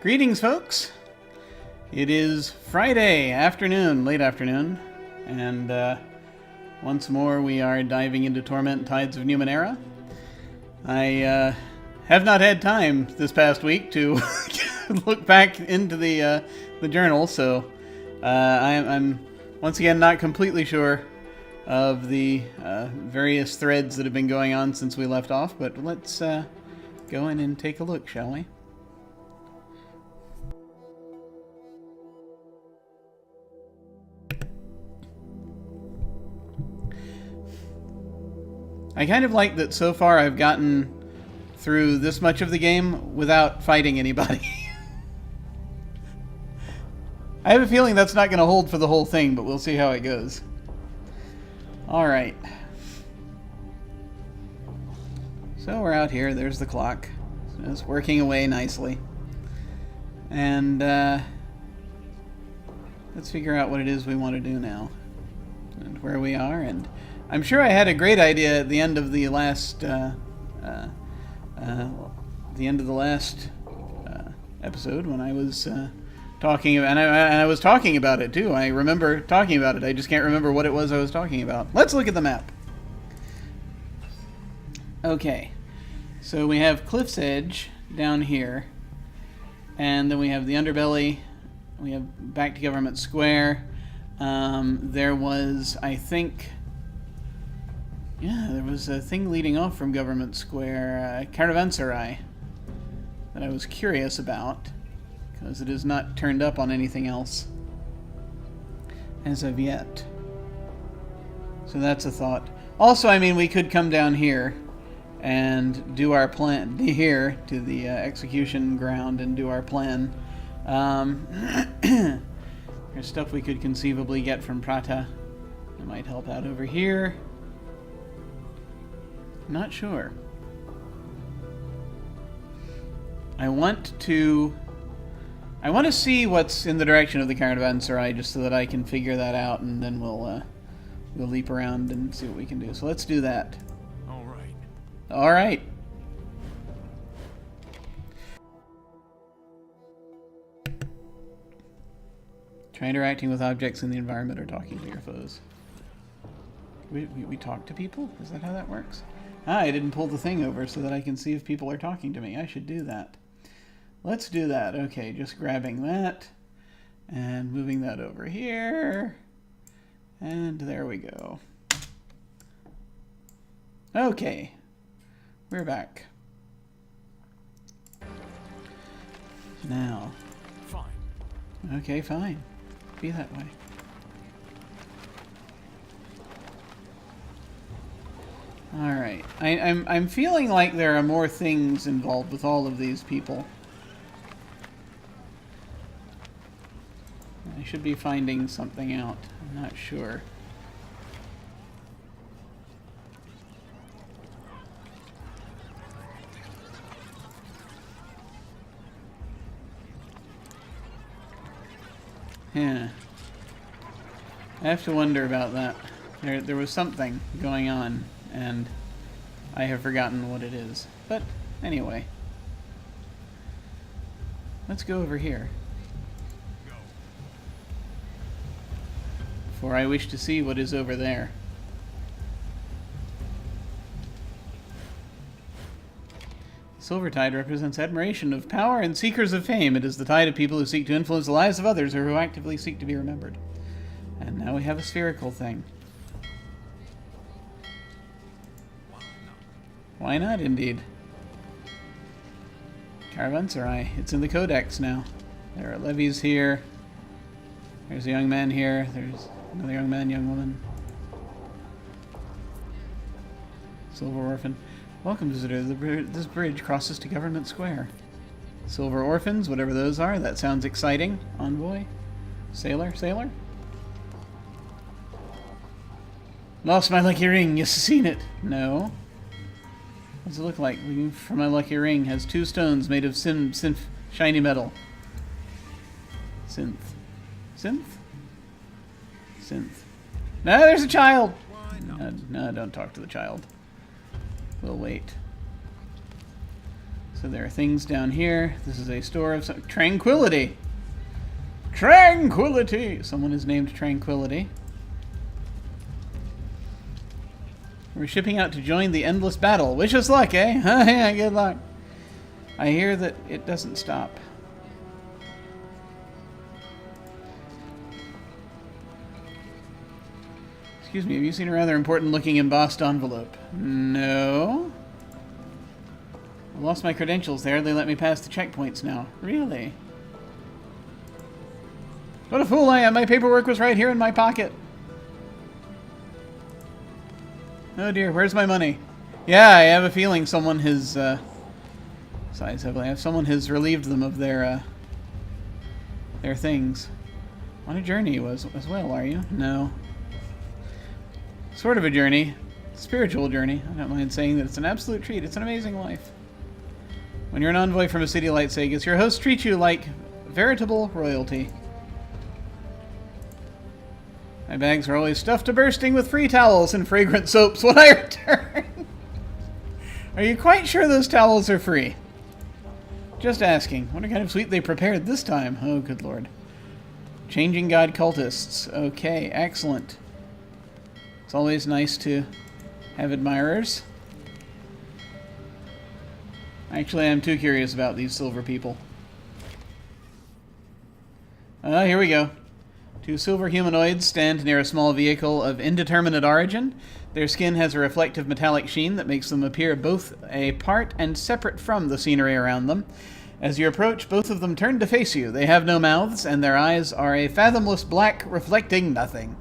Greetings, folks. It is Friday afternoon, late afternoon, and once more we are diving into Torment Tides of Numenera. I have not had time this past week to look back into the journal, so I'm once again not completely sure of the various threads that have been going on since we left off, but let's go in and take a look, shall we? I kind of like that so far I've gotten through this much of the game without fighting anybody. I have a feeling that's not going to hold for the whole thing, but we'll see how it goes. Alright. So we're out here. There's the clock. It's working away nicely. And let's figure out what it is we want to do now. And where we are. And I'm sure I had a great idea at the end of the last episode when I was talking about, and I was talking about it too. I remember talking about it. I just can't remember what it was I was talking about. Let's look at the map. Okay, so we have Cliff's Edge down here, and then we have the underbelly. We have back to Government Square. There was, I think, yeah, there was a thing leading off from Government Square, Caravanserai, that I was curious about, because it is not turned up on anything else as of yet. So that's a thought. Also, I mean, we could come down here and do our plan here to the execution ground and do our plan. There's stuff we could conceivably get from Prata. It might help out over here. Not sure. I want to see what's in the direction of the Caravanserai, just so that I can figure that out, and then we'll leap around and see what we can do. So let's do that. All right. All right. Try interacting with objects in the environment or talking to your foes. We talk to people? Is that how that works? Ah, I didn't pull the thing over so that I can see if people are talking to me. I should do that. Let's do that. Okay, just grabbing that and moving that over here. And there we go. Okay, we're back. Now. Fine. Okay, fine. Be that way. Alright. I'm feeling like there are more things involved with all of these people. I should be finding something out. I'm not sure. Yeah. I have to wonder about that. There was something going on, and I have forgotten what it is. But anyway, let's go over here. For I wish to see what is over there. Silver tide represents admiration of power and seekers of fame. It is the tide of people who seek to influence the lives of others or who actively seek to be remembered. And now we have a spherical thing. Why not, indeed? Caravanserai. It's in the Codex now. There are levies here. There's a young man here. There's another young man, young woman. Silver Orphan. Welcome, visitor. This bridge crosses to Government Square. Silver Orphans, whatever those are. That sounds exciting. Envoy. Sailor. Sailor? Lost my lucky ring. You seen it? No. What does it look like? Looking for my lucky ring. Has 2 stones made of synth shiny metal. Synth. Synth? Synth. No, there's a child! No, don't talk to the child. We'll wait. So there are things down here. This is a store of some... Tranquility! Tranquility! Someone is named Tranquility. We're shipping out to join the endless battle. Wish us luck, eh? Yeah, good luck. I hear that it doesn't stop. Excuse me, have you seen a rather important looking embossed envelope? No. I lost my credentials there. They let me pass the checkpoints now. Really? What a fool I am. My paperwork was right here in my pocket. Oh dear, where's my money? Yeah, I have a feeling someone has, sighs heavily. Someone has relieved them of their things. On a journey as well, are you? No. Sort of a journey. Spiritual journey. I don't mind saying that it's an absolute treat. It's an amazing life. When you're an envoy from a city like Sagas, your hosts treat you like veritable royalty. My bags are always stuffed to bursting with free towels and fragrant soaps when I return. Are you quite sure those towels are free? Just asking. What kind of sweet they prepared this time? Oh, good lord. Changing God cultists. Okay, excellent. It's always nice to have admirers. Actually, I'm too curious about these silver people. Here we go. Two silver humanoids stand near a small vehicle of indeterminate origin. Their skin has a reflective metallic sheen that makes them appear both a part and separate from the scenery around them. As you approach, both of them turn to face you. They have no mouths, and their eyes are a fathomless black, reflecting nothing.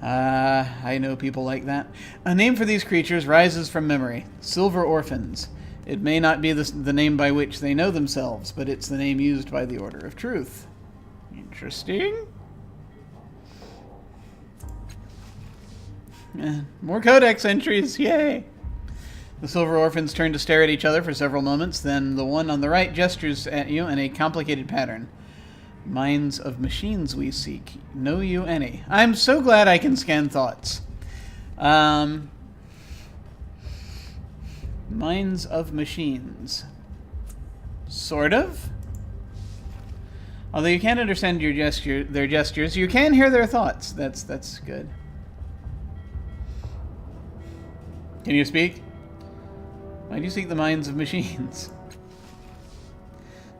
I know people like that. A name for these creatures rises from memory. Silver Orphans. It may not be the name by which they know themselves, but it's the name used by the Order of Truth. Interesting. More codex entries, yay! The Silver Orphans turn to stare at each other for several moments, then the one on the right gestures at you in a complicated pattern. Minds of machines we seek. Know you any? I'm so glad I can scan thoughts. Minds of machines. Sort of? Although you can't understand their gestures, you can hear their thoughts. That's good. Can you speak? Why do you seek the minds of machines?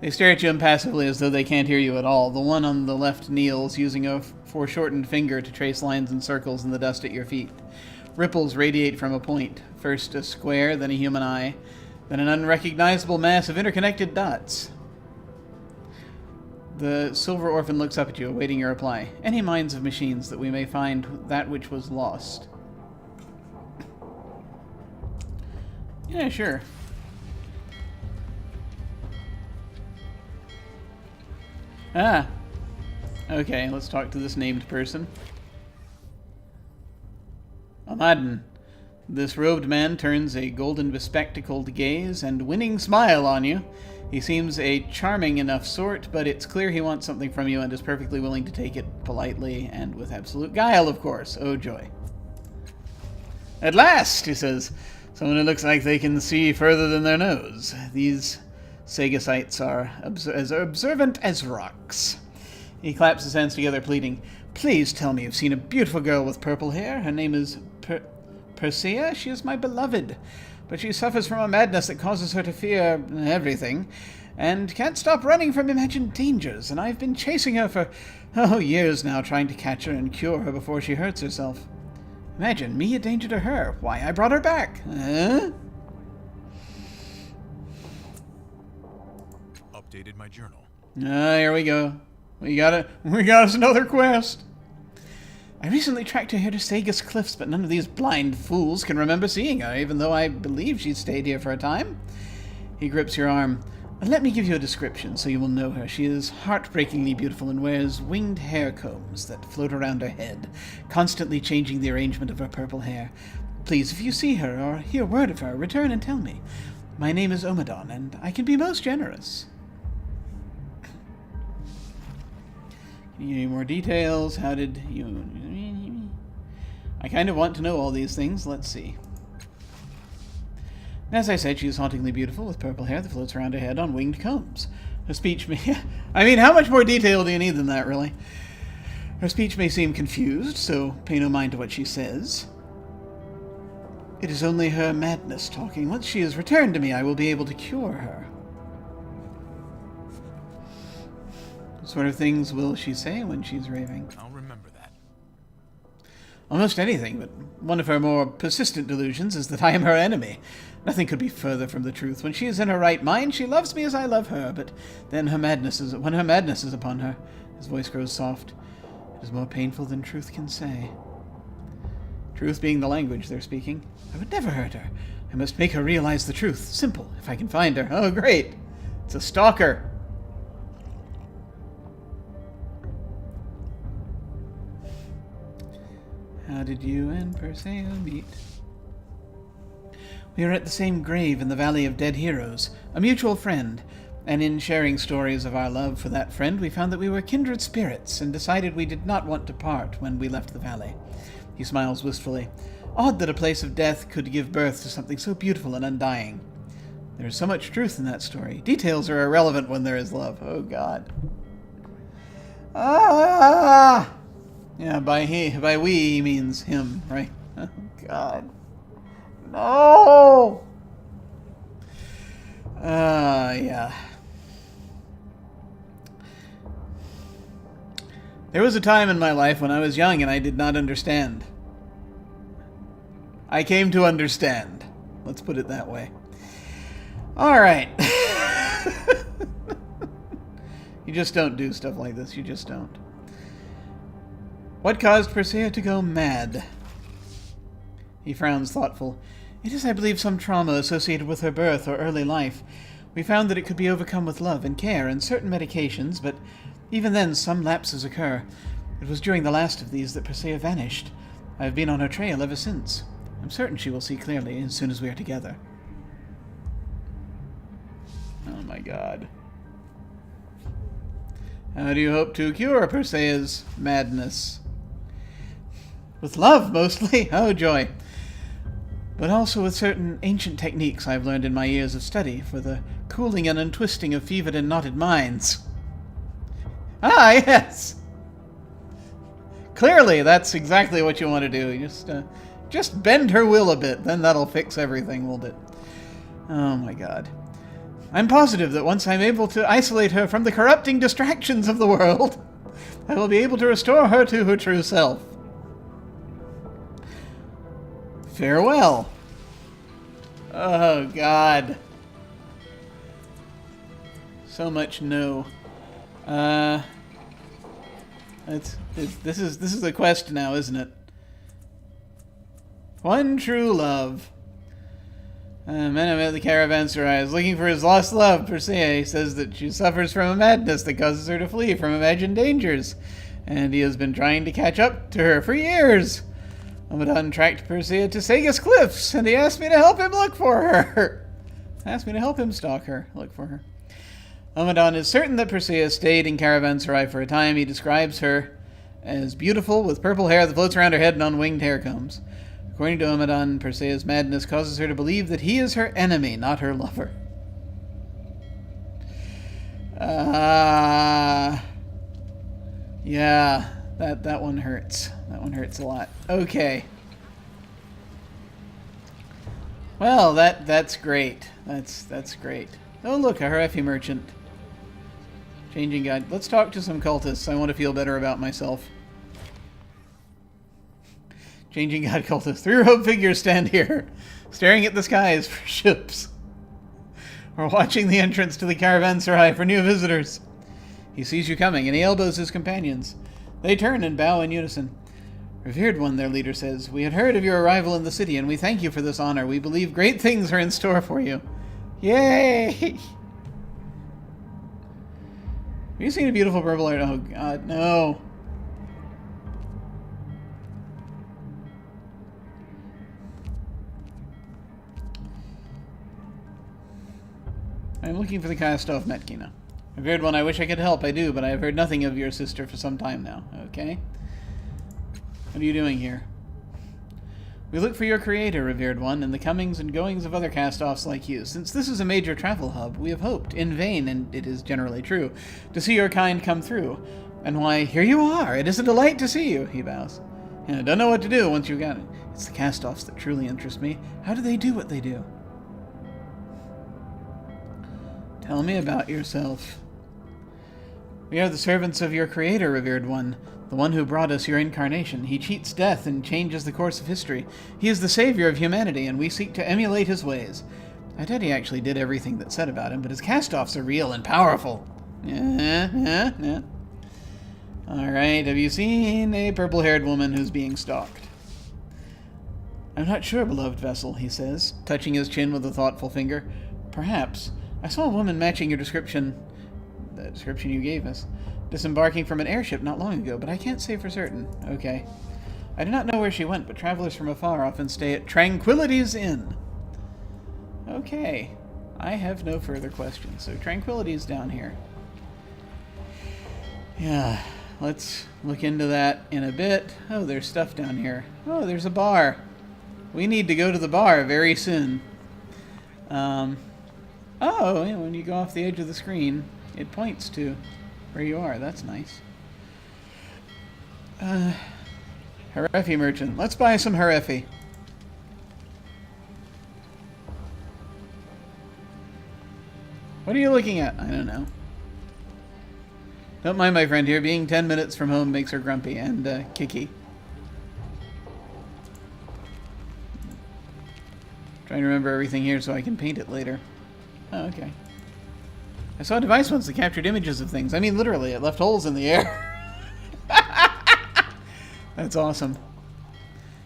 They stare at you impassively as though they can't hear you at all. The one on the left kneels, using a foreshortened finger to trace lines and circles in the dust at your feet. Ripples radiate from a point. First a square, then a human eye, then an unrecognizable mass of interconnected dots. The Silver Orphan looks up at you, awaiting your reply. Any minds of machines that we may find that which was lost? Yeah, sure. Ah. Okay, let's talk to this named person. Amadin. This robed man turns a golden bespectacled gaze and winning smile on you. He seems a charming enough sort, but it's clear he wants something from you and is perfectly willing to take it politely and with absolute guile, of course. Oh, joy. At last, he says. Someone who looks like they can see further than their nose. These Sagasites are as observant as rocks. He claps his hands together, pleading, Please tell me you've seen a beautiful girl with purple hair. Her name is Perseus. She is my beloved. But she suffers from a madness that causes her to fear everything, and can't stop running from imagined dangers, and I've been chasing her for, years now, trying to catch her and cure her before she hurts herself. Imagine me a danger to her. Why, I brought her back. Huh? Updated my journal. Here we go. We got us another quest. I recently tracked her here to Sagas Cliffs, but none of these blind fools can remember seeing her, even though I believe she's stayed here for a time. He grips your arm. Let me give you a description so you will know her. She is heartbreakingly beautiful and wears winged hair combs that float around her head, constantly changing the arrangement of her purple hair. Please, if you see her or hear word of her, return and tell me. My name is Omadon, and I can be most generous. Can you give me more details? How did you... I kind of want to know all these things. Let's see. As I said, she is hauntingly beautiful, with purple hair that floats around her head on winged combs. Her speech may... I mean, how much more detail do you need than that, really? Her speech may seem confused, so pay no mind to what she says. It is only her madness talking. Once she is returned to me, I will be able to cure her. What sort of things will she say when she's raving? I'll remember that. Almost anything, but one of her more persistent delusions is that I am her enemy. Nothing could be further from the truth. When she is in her right mind, she loves me as I love her, but then when her madness is upon her, his voice grows soft. It is more painful than truth can say. Truth being the language they're speaking. I would never hurt her. I must make her realize the truth. Simple, if I can find her. Oh, great. It's a stalker. How did you and Perseus meet? We are at the same grave in the Valley of Dead Heroes, a mutual friend, and in sharing stories of our love for that friend, we found that we were kindred spirits and decided we did not want to part when we left the valley. He smiles wistfully. Odd that a place of death could give birth to something so beautiful and undying. There is so much truth in that story. Details are irrelevant when there is love. Oh, God. Ah! Yeah, by we, he means him, right? Oh, God. No! Yeah. There was a time in my life when I was young and I did not understand. I came to understand. Let's put it that way. Alright. You just don't do stuff like this. You just don't. What caused Perseus to go mad? He frowns thoughtful. It is, I believe, some trauma associated with her birth or early life. We found that it could be overcome with love and care and certain medications, but even then some lapses occur. It was during the last of these that Perseus vanished. I have been on her trail ever since. I'm certain she will see clearly as soon as we are together. Oh my God. How do you hope to cure Perseus' madness? With love, mostly. Oh, joy. But also with certain ancient techniques I've learned in my years of study for the cooling and untwisting of fevered and knotted minds. Ah, yes! Clearly, that's exactly what you want to do. Just bend her will a bit, then that'll fix everything, won't it? Oh my God. I'm positive that once I'm able to isolate her from the corrupting distractions of the world, I will be able to restore her to her true self. Farewell. Oh, God. So much no. This is the quest now, isn't it? One true love. Man at the Caravanserai is looking for his lost love. Perseus says that she suffers from a madness that causes her to flee from imagined dangers, and he has been trying to catch up to her for years. Amadon tracked Perseus to Sagas Cliffs, and he asked me to help him look for her. Asked me to help him stalk her, look for her. Amadon is certain that Perseus stayed in Caravanserai for a time. He describes her as beautiful, with purple hair that floats around her head and on winged hair combs. According to Amadon, Perseus' madness causes her to believe that he is her enemy, not her lover. Yeah, that one hurts. That one hurts a lot. Okay. Well, that's great. That's great. Oh, look, a Harefi merchant. Changing guide. Let's talk to some cultists. I want to feel better about myself. Changing God cultists. 3 robed figures stand here, staring at the skies for ships. Or watching the entrance to the Caravanserai for new visitors. He sees you coming, and he elbows his companions. They turn and bow in unison. Revered one, their leader says, we had heard of your arrival in the city, and we thank you for this honor. We believe great things are in store for you. Yay! Have you seen a beautiful purple heart? Oh, God, no. I'm looking for the Castoff Metkina. Revered one, I wish I could help. I do, but I have heard nothing of your sister for some time now. Okay. What are you doing here? We look for your creator, revered one, and the comings and goings of other cast-offs like you. Since this is a major travel hub, we have hoped, in vain, and it is generally true, to see your kind come through. And why, here you are! It is a delight to see you, he bows. I don't know what to do once you got it. It's the cast-offs that truly interest me. How do they do what they do? Tell me about yourself. We are the servants of your creator, revered one. The one who brought us your incarnation. He cheats death and changes the course of history. He is the savior of humanity, and we seek to emulate his ways. I doubt he actually did everything that's said about him, but his cast-offs are real and powerful. Yeah. Alright, have you seen a purple-haired woman who's being stalked? I'm not sure, beloved vessel, he says, touching his chin with a thoughtful finger. Perhaps. I saw a woman matching your description, the description you gave us, disembarking from an airship not long ago, but I can't say for certain. Okay. I do not know where she went, but travelers from afar often stay at Tranquility's Inn. Okay. I have no further questions. So Tranquility's down here. Yeah, let's look into that in a bit. Oh, there's stuff down here. Oh, there's a bar. We need to go to the bar very soon. Oh, yeah, when you go off the edge of the screen, it points to where you are. That's nice. Harefi merchant. Let's buy some Harefi. What are you looking at? I don't know. Don't mind my friend here. Being 10 minutes from home makes her grumpy and kicky. Trying to remember everything here so I can paint it later. Oh, okay. I saw a device once that captured images of things. I mean, literally, it left holes in the air. That's awesome.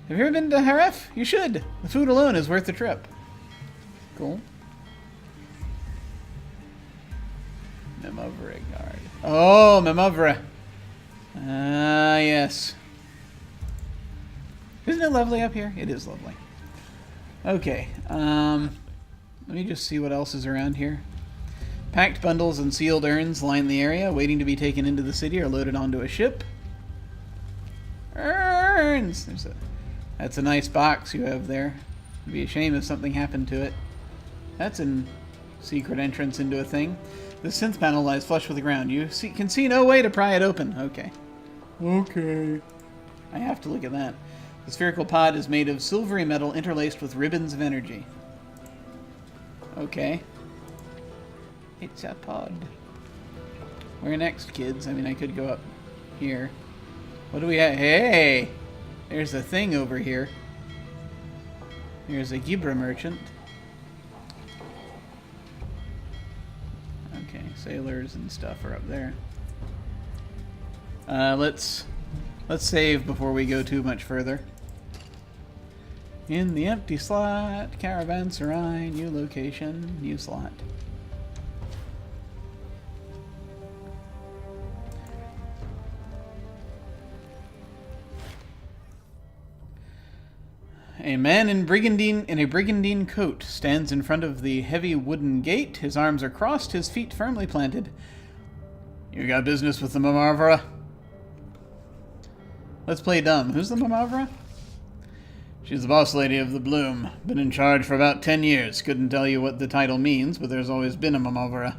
Have you ever been to Haref? You should. The food alone is worth the trip. Cool. Memavra guard. Oh, Memavra. Ah, yes. Isn't it lovely up here? It is lovely. Okay. Let me just see what else is around here. Packed bundles and sealed urns line the area, waiting to be taken into the city or loaded onto a ship. Urns! That's a nice box you have there. It'd be a shame if something happened to it. That's a secret entrance into a thing. The synth panel lies flush with the ground. You can see no way to pry it open. Okay. Okay. I have to look at that. The spherical pod is made of silvery metal interlaced with ribbons of energy. Okay. It's a pod. Where next, kids? I mean, I could go up here. What do we have? Hey! There's a thing over here. There's a Gibra merchant. Okay, sailors and stuff are up there. Let's save before we go too much further. In the empty slot, Caravanserai, new location, new slot. A man in a brigandine coat stands in front of the heavy wooden gate. His arms are crossed, his feet firmly planted. You got business with the Memavra? Let's play dumb. Who's the Memavra? She's the boss lady of the Bloom. Been in charge for about 10 years. Couldn't tell you what the title means, but there's always been a Memavra.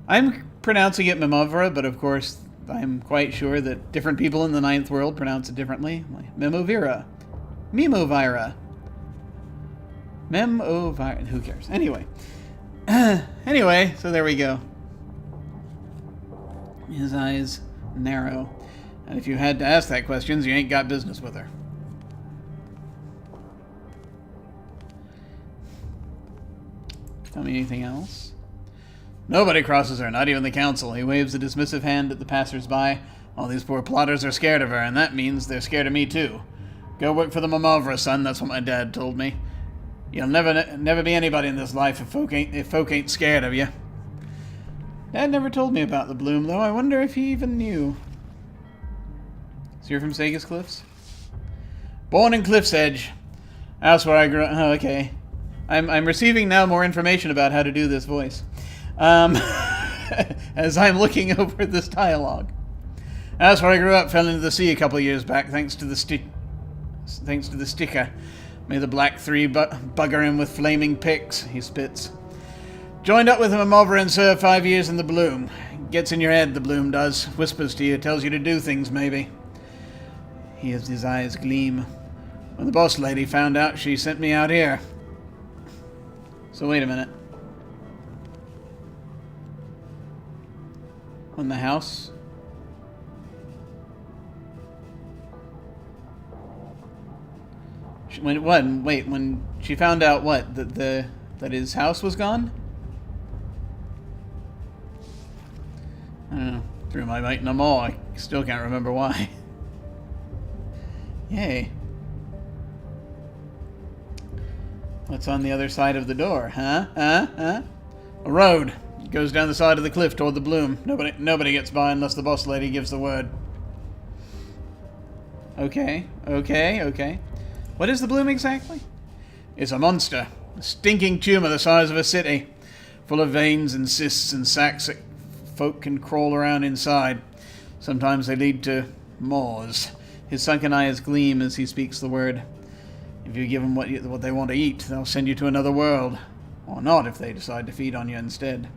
I'm pronouncing it Memavra, but of course I'm quite sure that different people in the Ninth World pronounce it differently. Like Memovira. Memovira. Memovira. Who cares? Anyway. Anyway, so there we go. His eyes narrow. And if you had to ask that questions, you ain't got business with her. Tell me anything else? Nobody crosses her, not even the council. He waves a dismissive hand at the passers-by. All these poor plotters are scared of her, and that means they're scared of me too. Go work for the Memavra, son. That's what my dad told me. You'll never be anybody in this life if folk ain't scared of you. Dad never told me about the Bloom, though. I wonder if he even knew. So you're from Sagas Cliffs? Born in Cliff's Edge. That's where I grew up. Oh, okay. I'm receiving now more information about how to do this voice. As I'm looking over this dialogue. That's where I grew up. Fell into the sea a couple years back, thanks to the thanks to the sticker. May the Black Three bugger him with flaming picks, he spits. Joined up with him over and served 5 years in the Bloom. Gets in your head, the Bloom does. Whispers to you, tells you to do things, maybe. His eyes gleam. When the boss lady found out, she sent me out here. So wait a minute. When the house... when she found out what? That his house was gone? I don't know. Threw my might in them all. I still can't remember why. Yay. What's on the other side of the door? A road. It goes down the side of the cliff toward the Bloom. Nobody gets by unless the boss lady gives the word. Okay. What is the Bloom exactly? It's a monster. A stinking tumor the size of a city. Full of veins and cysts and sacs that folk can crawl around inside. Sometimes they lead to maws. His sunken eyes gleam as he speaks the word. If you give them what they want to eat, they'll send you to another world. Or not if they decide to feed on you instead.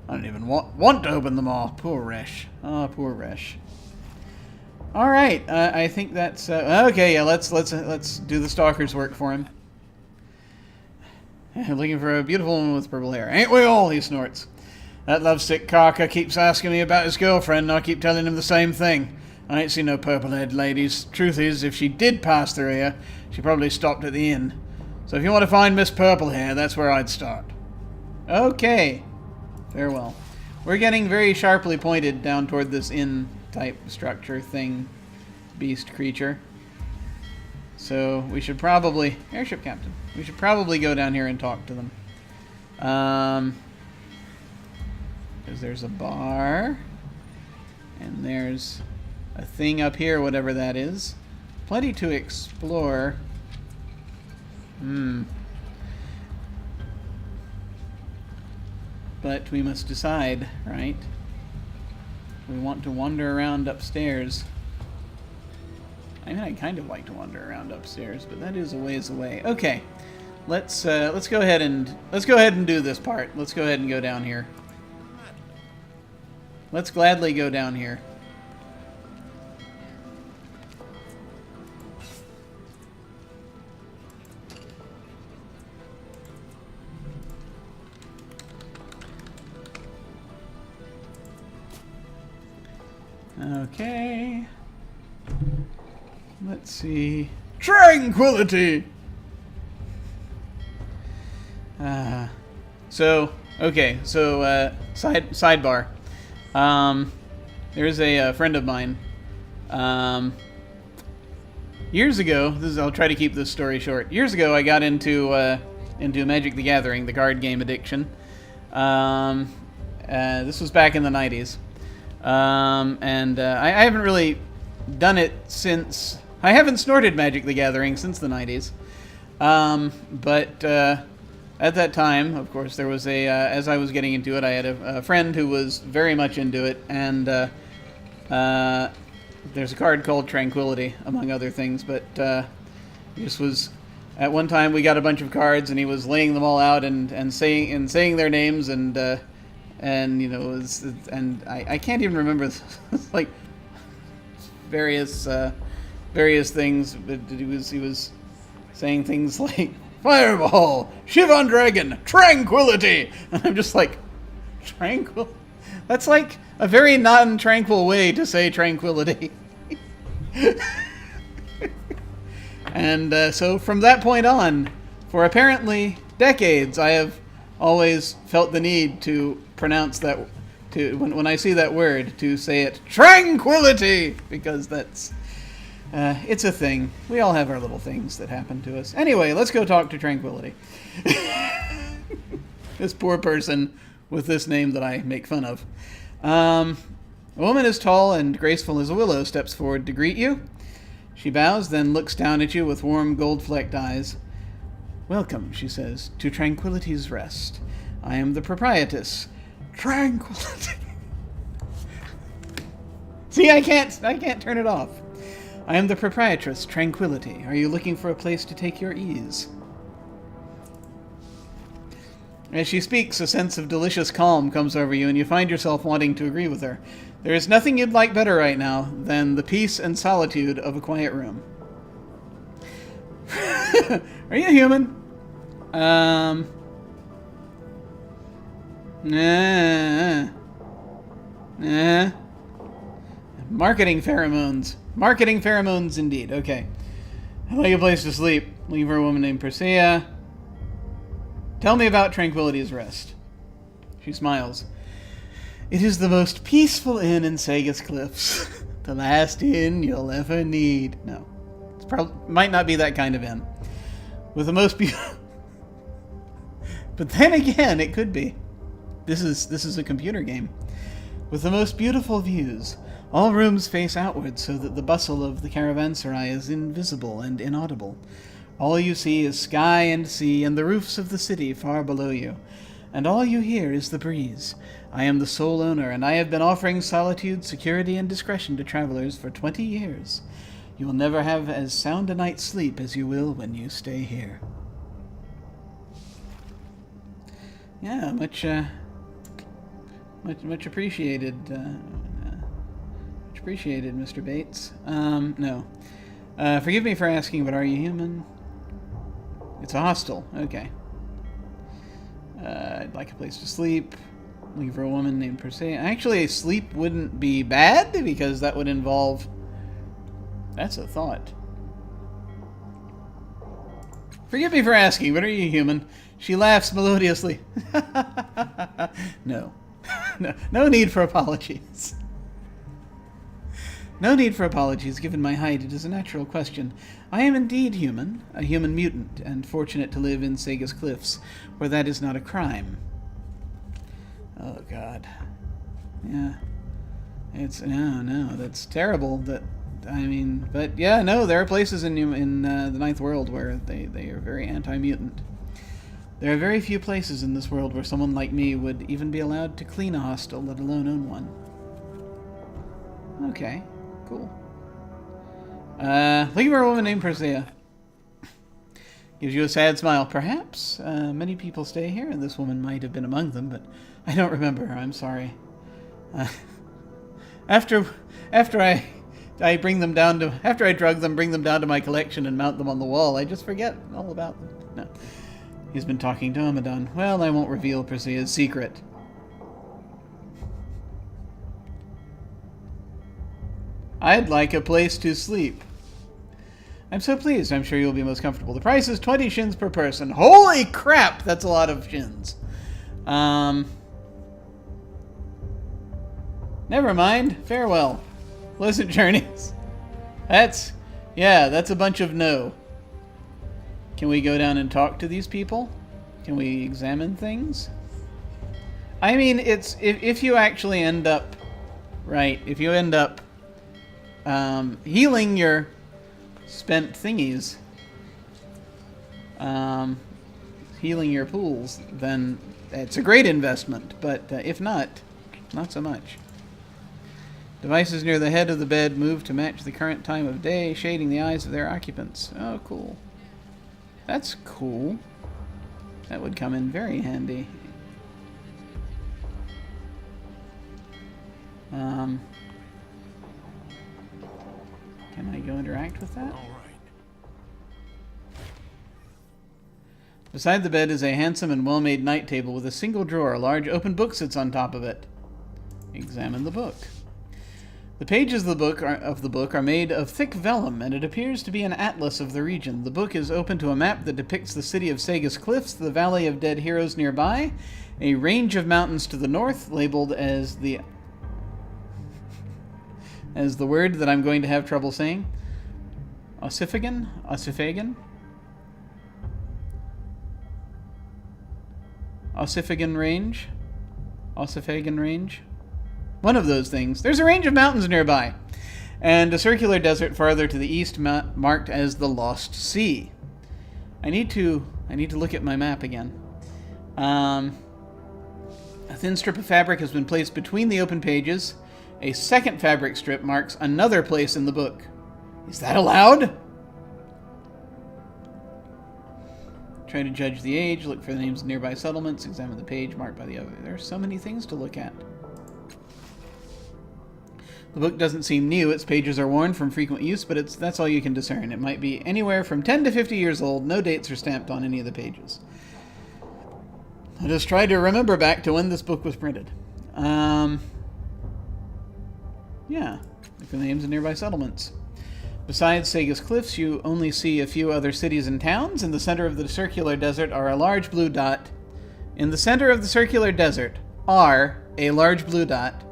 I don't even want to open them all. Poor Resh. Ah, poor Resh. All right, I think that's okay. Yeah, let's do the stalker's work for him. Looking for a beautiful woman with purple hair, ain't we all? He snorts. That lovesick carker keeps asking me about his girlfriend, and I keep telling him the same thing. I ain't seen no purple-haired ladies. Truth is, if she did pass through here, she probably stopped at the inn. So if you want to find Miss Purplehair, that's where I'd start. Okay. Farewell. We're getting very sharply pointed down toward this inn-type structure thing, beast creature. So we should probably... Airship captain. We should probably go down here and talk to them. Because there's a bar. And there's a thing up here, whatever that is. Plenty to explore. But we must decide, right? We want to wander around upstairs. I mean, I kind of like to wander around upstairs, but that is a ways away. Okay, let's go ahead and do this part. Let's go ahead and go down here. Let's gladly go down here. Okay. Let's see. Tranquility! Sidebar. There's a friend of mine. Years ago, I'll try to keep this story short. Years ago, I got into Magic the Gathering, the card game addiction. This was back in the 90s. I haven't really done it since... I haven't snorted Magic the Gathering since the 90s. But at that time, of course, there was as I was getting into it, I had a friend who was very much into it, and there's a card called Tranquility, among other things, but this was... At one time, we got a bunch of cards, and he was laying them all out and saying their names, and you know, I can't even remember like various things, but he was saying things like Fireball, Shivan Dragon, Tranquility, and I'm just like, tranquil? That's like a very non-tranquil way to say tranquility. And so from that point on, for apparently decades, I have always felt the need to pronounce that, when I see that word, to say it, Tranquility, because that's, it's a thing. We all have our little things that happen to us. Anyway, let's go talk to Tranquility. This poor person with this name that I make fun of. A woman as tall and graceful as a willow steps forward to greet you. She bows, then looks down at you with warm, gold-flecked eyes. Welcome, she says, to Tranquility's Rest. I am the proprietress. Tranquility. See, I can't turn it off. I am the proprietress, Tranquility. Are you looking for a place to take your ease? As she speaks, a sense of delicious calm comes over you, and you find yourself wanting to agree with her. There is nothing you'd like better right now than the peace and solitude of a quiet room. Are you human? Nah. Marketing pheromones. Marketing pheromones indeed. Okay. I'd like a place to sleep. Looking for a woman named Perseus. Tell me about Tranquility's Rest. She smiles. It is the most peaceful inn in Sagus Cliffs. The last inn you'll ever need. No. It might not be that kind of inn. With the most beautiful... But then again, it could be. This is a computer game. With the most beautiful views. All rooms face outward so that the bustle of the Caravanserai is invisible and inaudible. All you see is sky and sea and the roofs of the city far below you. And all you hear is the breeze. I am the sole owner, and I have been offering solitude, security, and discretion to travelers for 20 years. You will never have as sound a night's sleep as you will when you stay here. Yeah, much appreciated. Much appreciated, Mr. Bates. No. Forgive me for asking, but are you human? It's a hostel. Okay. I'd like a place to sleep. Looking for a woman named Perseid. Actually, sleep wouldn't be bad, because that would involve... That's a thought. Forgive me for asking, but are you human? She laughs melodiously. No. No need for apologies. No need for apologies, given my height. It is a natural question. I am indeed human, a human mutant, and fortunate to live in Sagus Cliffs, where that is not a crime. Oh, God. Yeah. It's... No, that's terrible. But yeah, no, there are places in the Ninth World where they are very anti-mutant. There are very few places in this world where someone like me would even be allowed to clean a hostel, let alone own one. Okay. Cool. Looking for a woman named Perseus. Gives you a sad smile. Perhaps many people stay here, and this woman might have been among them, but I don't remember her. I'm sorry. After I bring them down to... After I drug them, bring them down to my collection and mount them on the wall, I just forget all about them. No. He's been talking to Amadon. Well, I won't reveal Perseus' secret. I'd like a place to sleep. I'm so pleased. I'm sure you'll be most comfortable. The price is 20 shins per person. Holy crap! That's a lot of shins. Never mind. Farewell. Pleasant journeys. That's a bunch of no. Can we go down and talk to these people? Can we examine things? I mean, it's... If you actually end up... Right, if you end up... healing your spent thingies, healing your pools, then it's a great investment, but if not so much. Devices near the head of the bed move to match the current time of day, shading the eyes of their occupants. Oh, cool. That's cool. That would come in very handy. Can I go interact with that? All right. Beside the bed is a handsome and well-made night table with a single drawer. A large open book sits on top of it. Examine the book. The pages of the book are made of thick vellum, and it appears to be an atlas of the region. The book is open to a map that depicts the city of Sagus Cliffs, the Valley of Dead Heroes nearby, a range of mountains to the north, labeled as the word that I'm going to have trouble saying. Ossifagan? Ossifagan? Ossifagan Range? Ossifagan Range? One of those things. There's a range of mountains nearby, and a circular desert farther to the east marked as the Lost Sea. I need to look at my map again. A thin strip of fabric has been placed between the open pages. A second fabric strip marks another place in the book. Is that allowed? Try to judge the age, look for the names of nearby settlements, examine the page marked by the other. There are so many things to look at. The book doesn't seem new. Its pages are worn from frequent use, but that's all you can discern. It might be anywhere from 10 to 50 years old. No dates are stamped on any of the pages. I just tried to remember back to when this book was printed. Yeah, look for the names of nearby settlements. Besides Sega's cliffs, you only see a few other cities and towns. In the center of the circular desert are a large blue dot. In the center of the circular desert are a large blue dot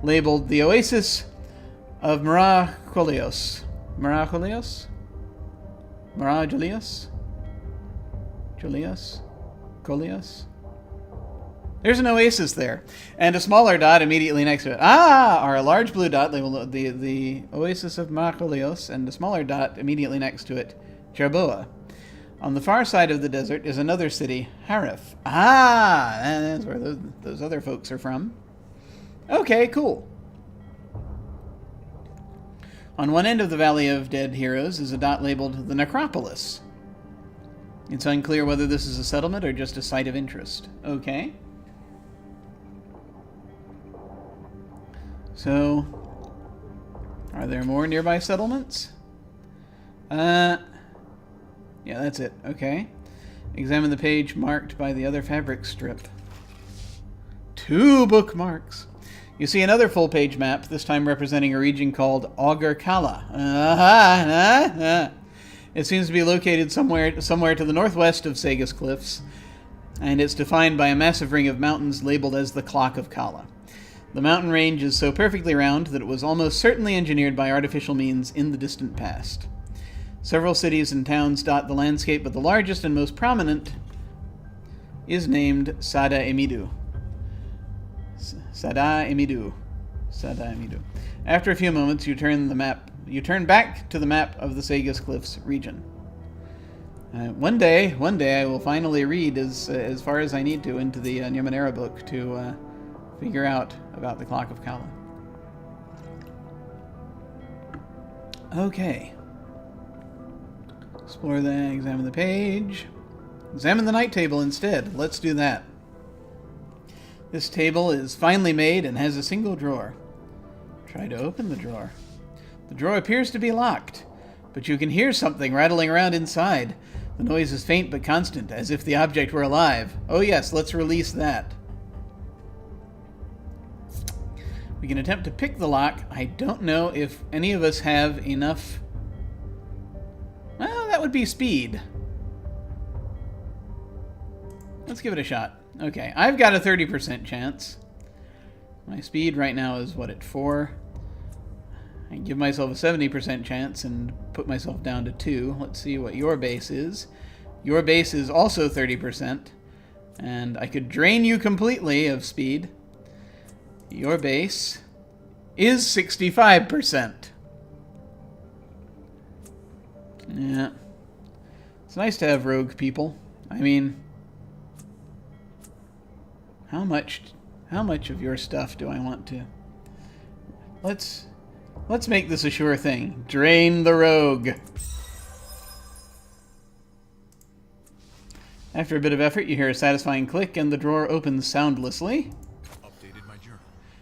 labeled the Oasis of Miraculios. Miraculios? Miraculios? Julius? Colios? There's an oasis there, and a smaller dot immediately next to it. Are a large blue dot labeled the Oasis of Miraculios, and a smaller dot immediately next to it, Jerboa. On the far side of the desert is another city, Harif. That's where those other folks are from. Okay, cool. On one end of the Valley of Dead Heroes is a dot labeled the Necropolis. It's unclear whether this is a settlement or just a site of interest. Okay. So, are there more nearby settlements? Yeah, that's it. Okay. Examine the page marked by the other fabric strip. 2 bookmarks. You see another full-page map, this time representing a region called Augur Kala. It seems to be located somewhere to the northwest of Sega's cliffs, and it's defined by a massive ring of mountains labeled as the Clock of Kala. The mountain range is so perfectly round that it was almost certainly engineered by artificial means in the distant past. Several cities and towns dot the landscape, but the largest and most prominent is named Sada Emidu. Sada Emidu. After a few moments, you turn back to the map of the Sega's Cliffs region. One day I will finally read as far as I need to into the Numenera book to figure out about the Clock of Kala. Okay. Examine the page. Examine the night table instead. Let's do that. This table is finely made and has a single drawer. Try to open the drawer. The drawer appears to be locked, but you can hear something rattling around inside. The noise is faint but constant, as if the object were alive. Oh yes, let's release that. We can attempt to pick the lock. I don't know if any of us have enough... Well, that would be speed. Let's give it a shot. Okay, I've got a 30% chance. My speed right now is, what, at 4? I can give myself a 70% chance and put myself down to 2. Let's see what your base is. Your base is also 30%. And I could drain you completely of speed. Your base is 65%. Yeah. It's nice to have rogue people. I mean, how much of your stuff do I want to... Let's make this a sure thing. Drain the rogue. After a bit of effort, you hear a satisfying click and the drawer opens soundlessly. Updated my journal.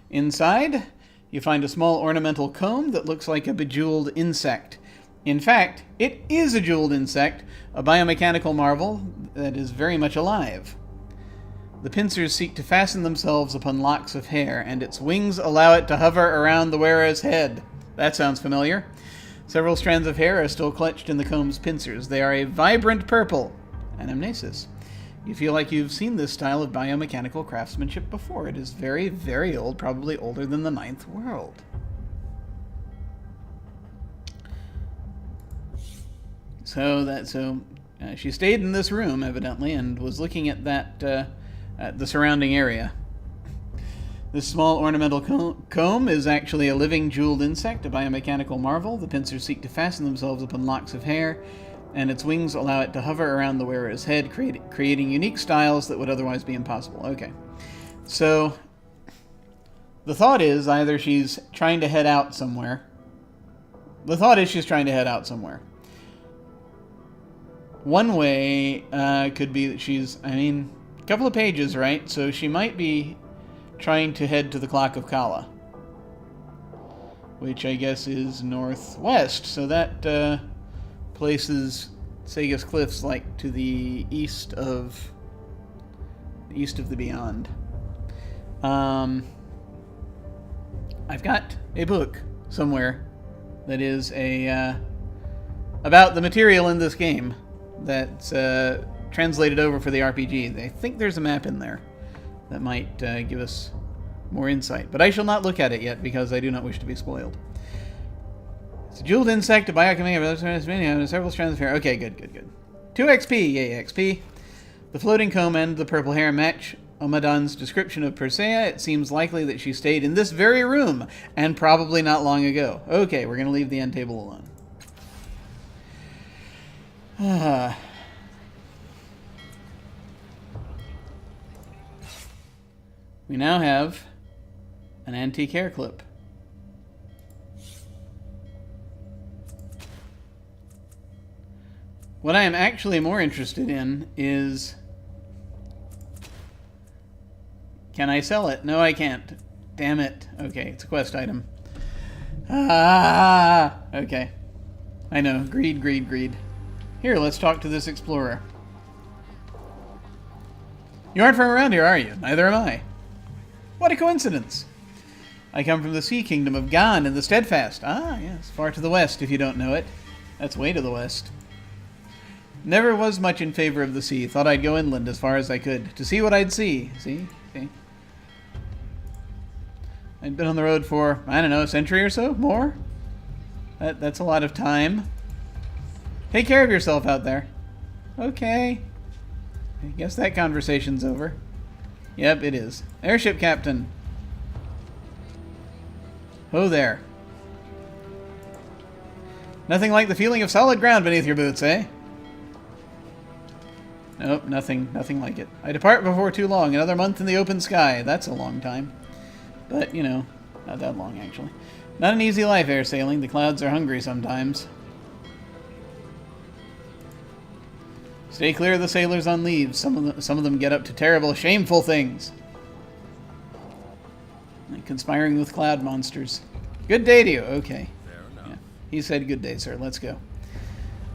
Inside, you find a small ornamental comb that looks like a bejeweled insect. In fact, it is a jeweled insect, a biomechanical marvel that is very much alive. The pincers seek to fasten themselves upon locks of hair, and its wings allow it to hover around the wearer's head. That sounds familiar. Several strands of hair are still clutched in the comb's pincers. They are a vibrant purple. Anamnesis. You feel like you've seen this style of biomechanical craftsmanship before. It is very, very old, probably older than the Ninth World. She stayed in this room, evidently, and was looking at at the surrounding area. This small ornamental comb is actually a living jeweled insect, a biomechanical marvel. The pincers seek to fasten themselves upon locks of hair, and its wings allow it to hover around the wearer's head, creating unique styles that would otherwise be impossible. Okay. So, the thought is either she's trying to head out somewhere, the thought is she's trying to head out somewhere. One way could be that she's, I mean, a couple of pages, right? So she might be trying to head to the Clock of Kala, which I guess is northwest. So that places Sagas Cliffs like to the east of the Beyond. I've got a book somewhere that is about the material in this game that's translated over for the RPG. I think there's a map in there that might give us more insight, but I shall not look at it yet because I do not wish to be spoiled. It's a jeweled insect, a biochemy of several strands of hair. Okay, good. 2 XP, yay XP. The floating comb and the purple hair match Omadon's description of Perseus. It seems likely that she stayed in this very room, and probably not long ago. Okay, we're going to leave the end table alone. We now have an antique hair clip. What I am actually more interested in is... Can I sell it? No, I can't. Damn it. Okay, it's a quest item. Okay. I know. Greed. Here, let's talk to this explorer. You aren't from around here, are you? Neither am I. What a coincidence. I come from the sea kingdom of Gan in the Steadfast. Ah, yes, far to the west, if you don't know it. That's way to the west. Never was much in favor of the sea. Thought I'd go inland as far as I could, to see what I'd see. See? I'd been on the road for, I don't know, a century or so? More? That's a lot of time. Take care of yourself out there. Okay. I guess that conversation's over. Yep, it is. Airship captain. Oh, there. Nothing like the feeling of solid ground beneath your boots, eh? Nope, nothing like it. I depart before too long. Another month in the open sky. That's a long time. But, you know, not that long, actually. Not an easy life, air sailing. The clouds are hungry sometimes. Stay clear of the sailors on leave. Some of them get up to terrible, shameful things. Like conspiring with cloud monsters. Good day to you. Okay. Fair enough. Yeah. He said good day, sir. Let's go.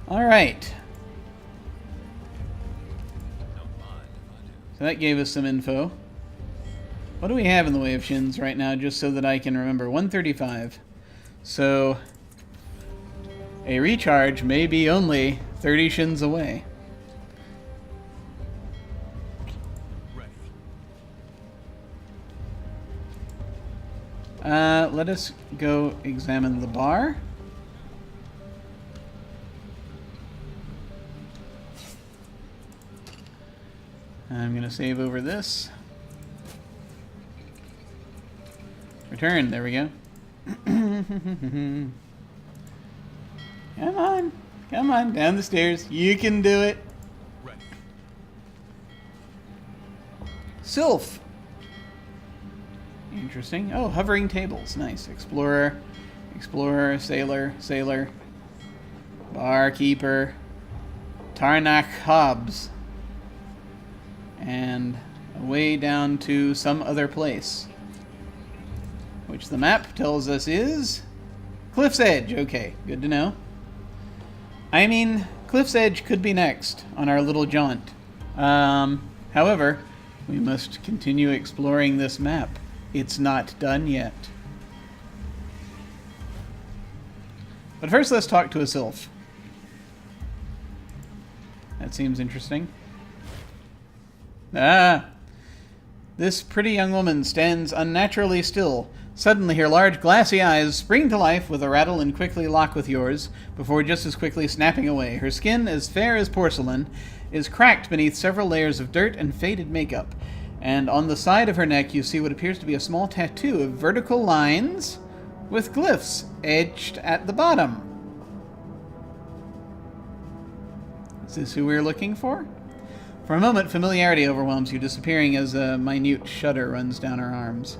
All right. Don't mind if I do. So that gave us some info. What do we have in the way of shins right now, just so that I can remember? 135. So a recharge may be only 30 shins away. Let us go examine the bar. I'm going to save over this. Return. There we go. Come on. Come on. Down the stairs. You can do it. Ready. Sylph. Interesting. Oh, hovering tables. Nice. Explorer. Explorer. Sailor. Sailor. Barkeeper. Tarnak Hobbs. And a way down to some other place. Which the map tells us is Cliff's Edge. Okay, good to know. I mean, Cliff's Edge could be next on our little jaunt. However, we must continue exploring this map. It's not done yet. But first, let's talk to a sylph. That seems interesting. This pretty young woman stands unnaturally still. Suddenly, her large glassy eyes spring to life with a rattle and quickly lock with yours, before just as quickly snapping away. Her skin, as fair as porcelain, is cracked beneath several layers of dirt and faded makeup. And on the side of her neck, you see what appears to be a small tattoo of vertical lines with glyphs etched at the bottom. Is this who we're looking for? For a moment, familiarity overwhelms you, disappearing as a minute shudder runs down her arms.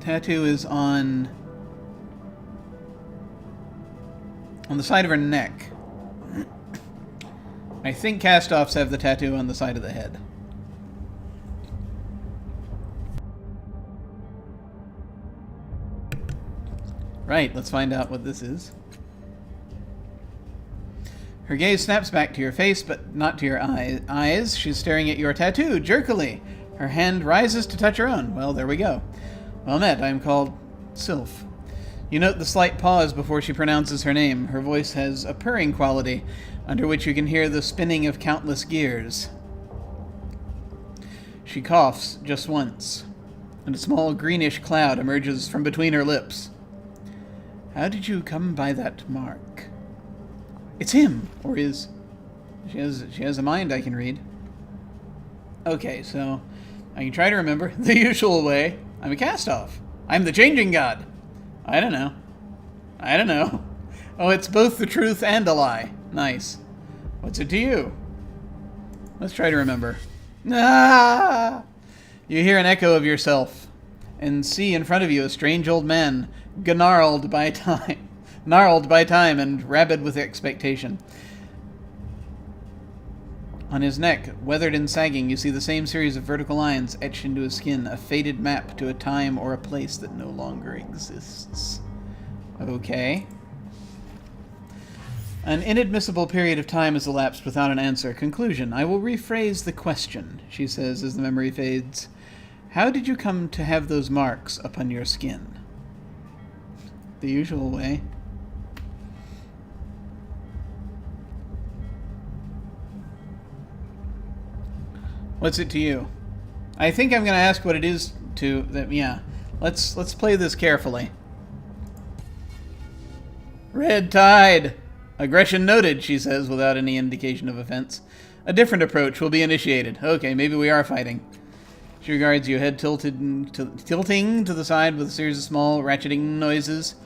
tattoo is on the side of her neck. I think Castoffs have the tattoo on the side of the head. Right, let's find out what this is. Her gaze snaps back to your face, but not to your eyes. She's staring at your tattoo, jerkily. Her hand rises to touch her own. Well, there we go. Well met, I'm called Sylph. You note the slight pause before she pronounces her name. Her voice has a purring quality, under which you can hear the spinning of countless gears. She coughs just once, and a small greenish cloud emerges from between her lips. How did you come by that mark? It's him, or is... She has a mind I can read. Okay, so I can try to remember the usual way. I'm a Castoff. I'm the changing god. I don't know. Oh, it's both the truth and a lie. Nice. What's it to you? Let's try to remember. Ah! You hear an echo of yourself, and see in front of you a strange old man, gnarled by time and rabid with expectation. On his neck, weathered and sagging, you see the same series of vertical lines etched into his skin, a faded map to a time or a place that no longer exists. Okay. An inadmissible period of time has elapsed without an answer. Conclusion. I will rephrase the question, she says as the memory fades. How did you come to have those marks upon your skin? The usual way. What's it to you? I think I'm going to ask what it is to that. Yeah, let's play this carefully. Red tide. Aggression noted, she says without any indication of offense. A different approach will be initiated. Okay, maybe we are fighting. She regards you, head tilting to the side with a series of small ratcheting noises.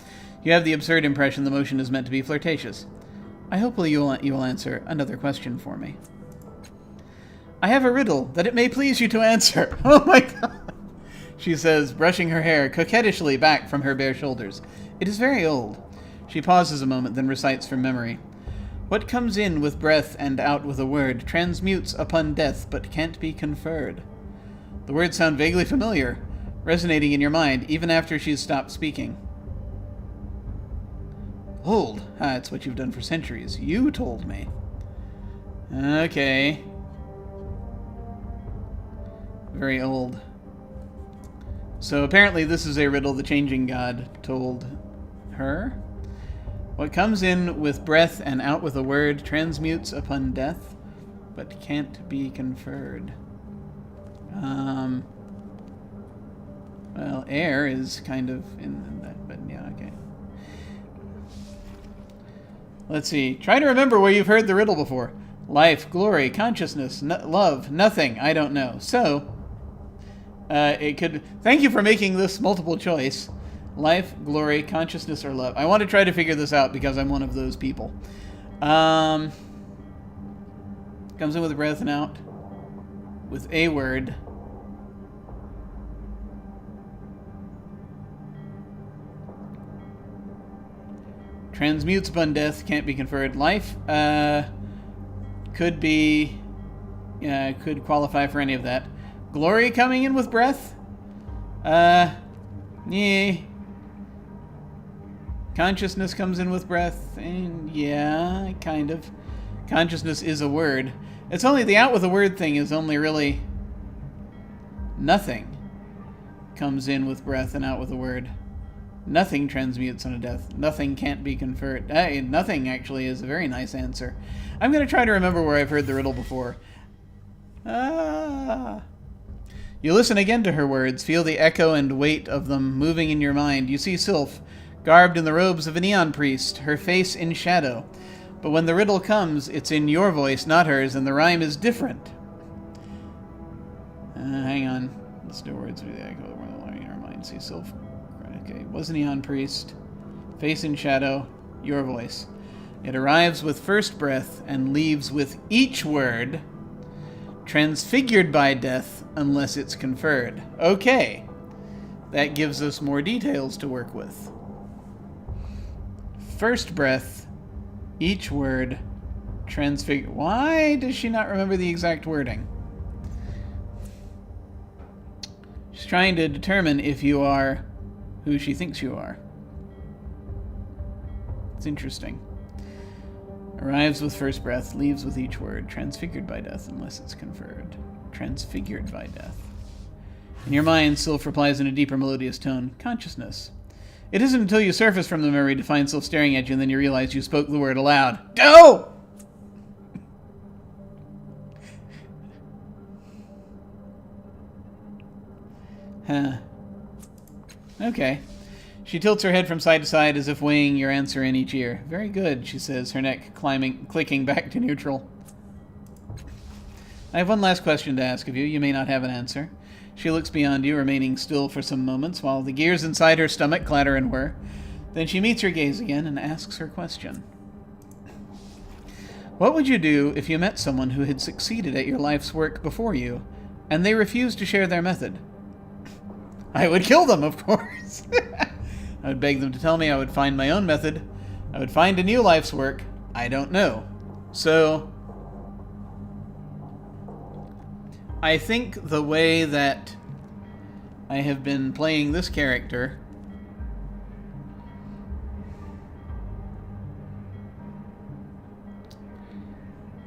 You have the absurd impression the motion is meant to be flirtatious. I hope you will answer another question for me. I have a riddle that it may please you to answer. Oh my god, she says, brushing her hair coquettishly back from her bare shoulders. It is very old. She pauses a moment, then recites from memory. What comes in with breath and out with a word transmutes upon death but can't be conferred. The words sound vaguely familiar, resonating in your mind even after she's stopped speaking. Old? Ah, it's what you've done for centuries. You told me. Okay. Very old. So apparently this is a riddle the changing god told her. What comes in with breath and out with a word transmutes upon death, but can't be conferred. Well, air is kind of in that, but yeah, okay. Let's see. Try to remember where you've heard the riddle before. Life, glory, consciousness, love, nothing, I don't know. So, it could... Thank you for making this multiple choice. Life, glory, consciousness, or love. I want to try to figure this out because I'm one of those people. Comes in with a breath and out with a word. Transmutes upon death, can't be conferred. Life, could be... could qualify for any of that. Glory coming in with breath? Yeah. Consciousness comes in with breath, and yeah, kind of. Consciousness is a word. It's only the out with a word thing is only really nothing comes in with breath and out with a word. Nothing transmutes on a death. Nothing can't be conferred. Nothing actually is a very nice answer. I'm going to try to remember where I've heard the riddle before. You listen again to her words, feel the echo and weight of them moving in your mind. You see Sylph, garbed in the robes of a neon priest, her face in shadow. But when the riddle comes, it's in your voice, not hers, and the rhyme is different. Hang on. Let's do words with the echo in our mind. See Sylph. Okay, was a neon priest, face in shadow, your voice. It arrives with first breath and leaves with each word transfigured by death unless it's conferred. Okay. that gives us more details to work with. First breath, each word, transfigure. Why does she not remember the exact wording? She's trying to determine if you are who she thinks you are. It's interesting. Arrives with first breath, leaves with each word, transfigured by death unless it's conferred. Transfigured by death. In your mind, Sylph replies in a deeper melodious tone, consciousness. It isn't until you surface from the memory to find Sylph staring at you and then you realize you spoke the word aloud. Go! Huh. Okay. She tilts her head from side to side as if weighing your answer in each ear. Very good, she says, her neck clicking back to neutral. I have one last question to ask of you. You may not have an answer. She looks beyond you, remaining still for some moments, while the gears inside her stomach clatter and whir. Then she meets your gaze again and asks her question. What would you do if you met someone who had succeeded at your life's work before you, and they refused to share their method? I would kill them, of course. I would beg them to tell me. I would find my own method. I would find a new life's work. I don't know. So, I think the way that I have been playing this character,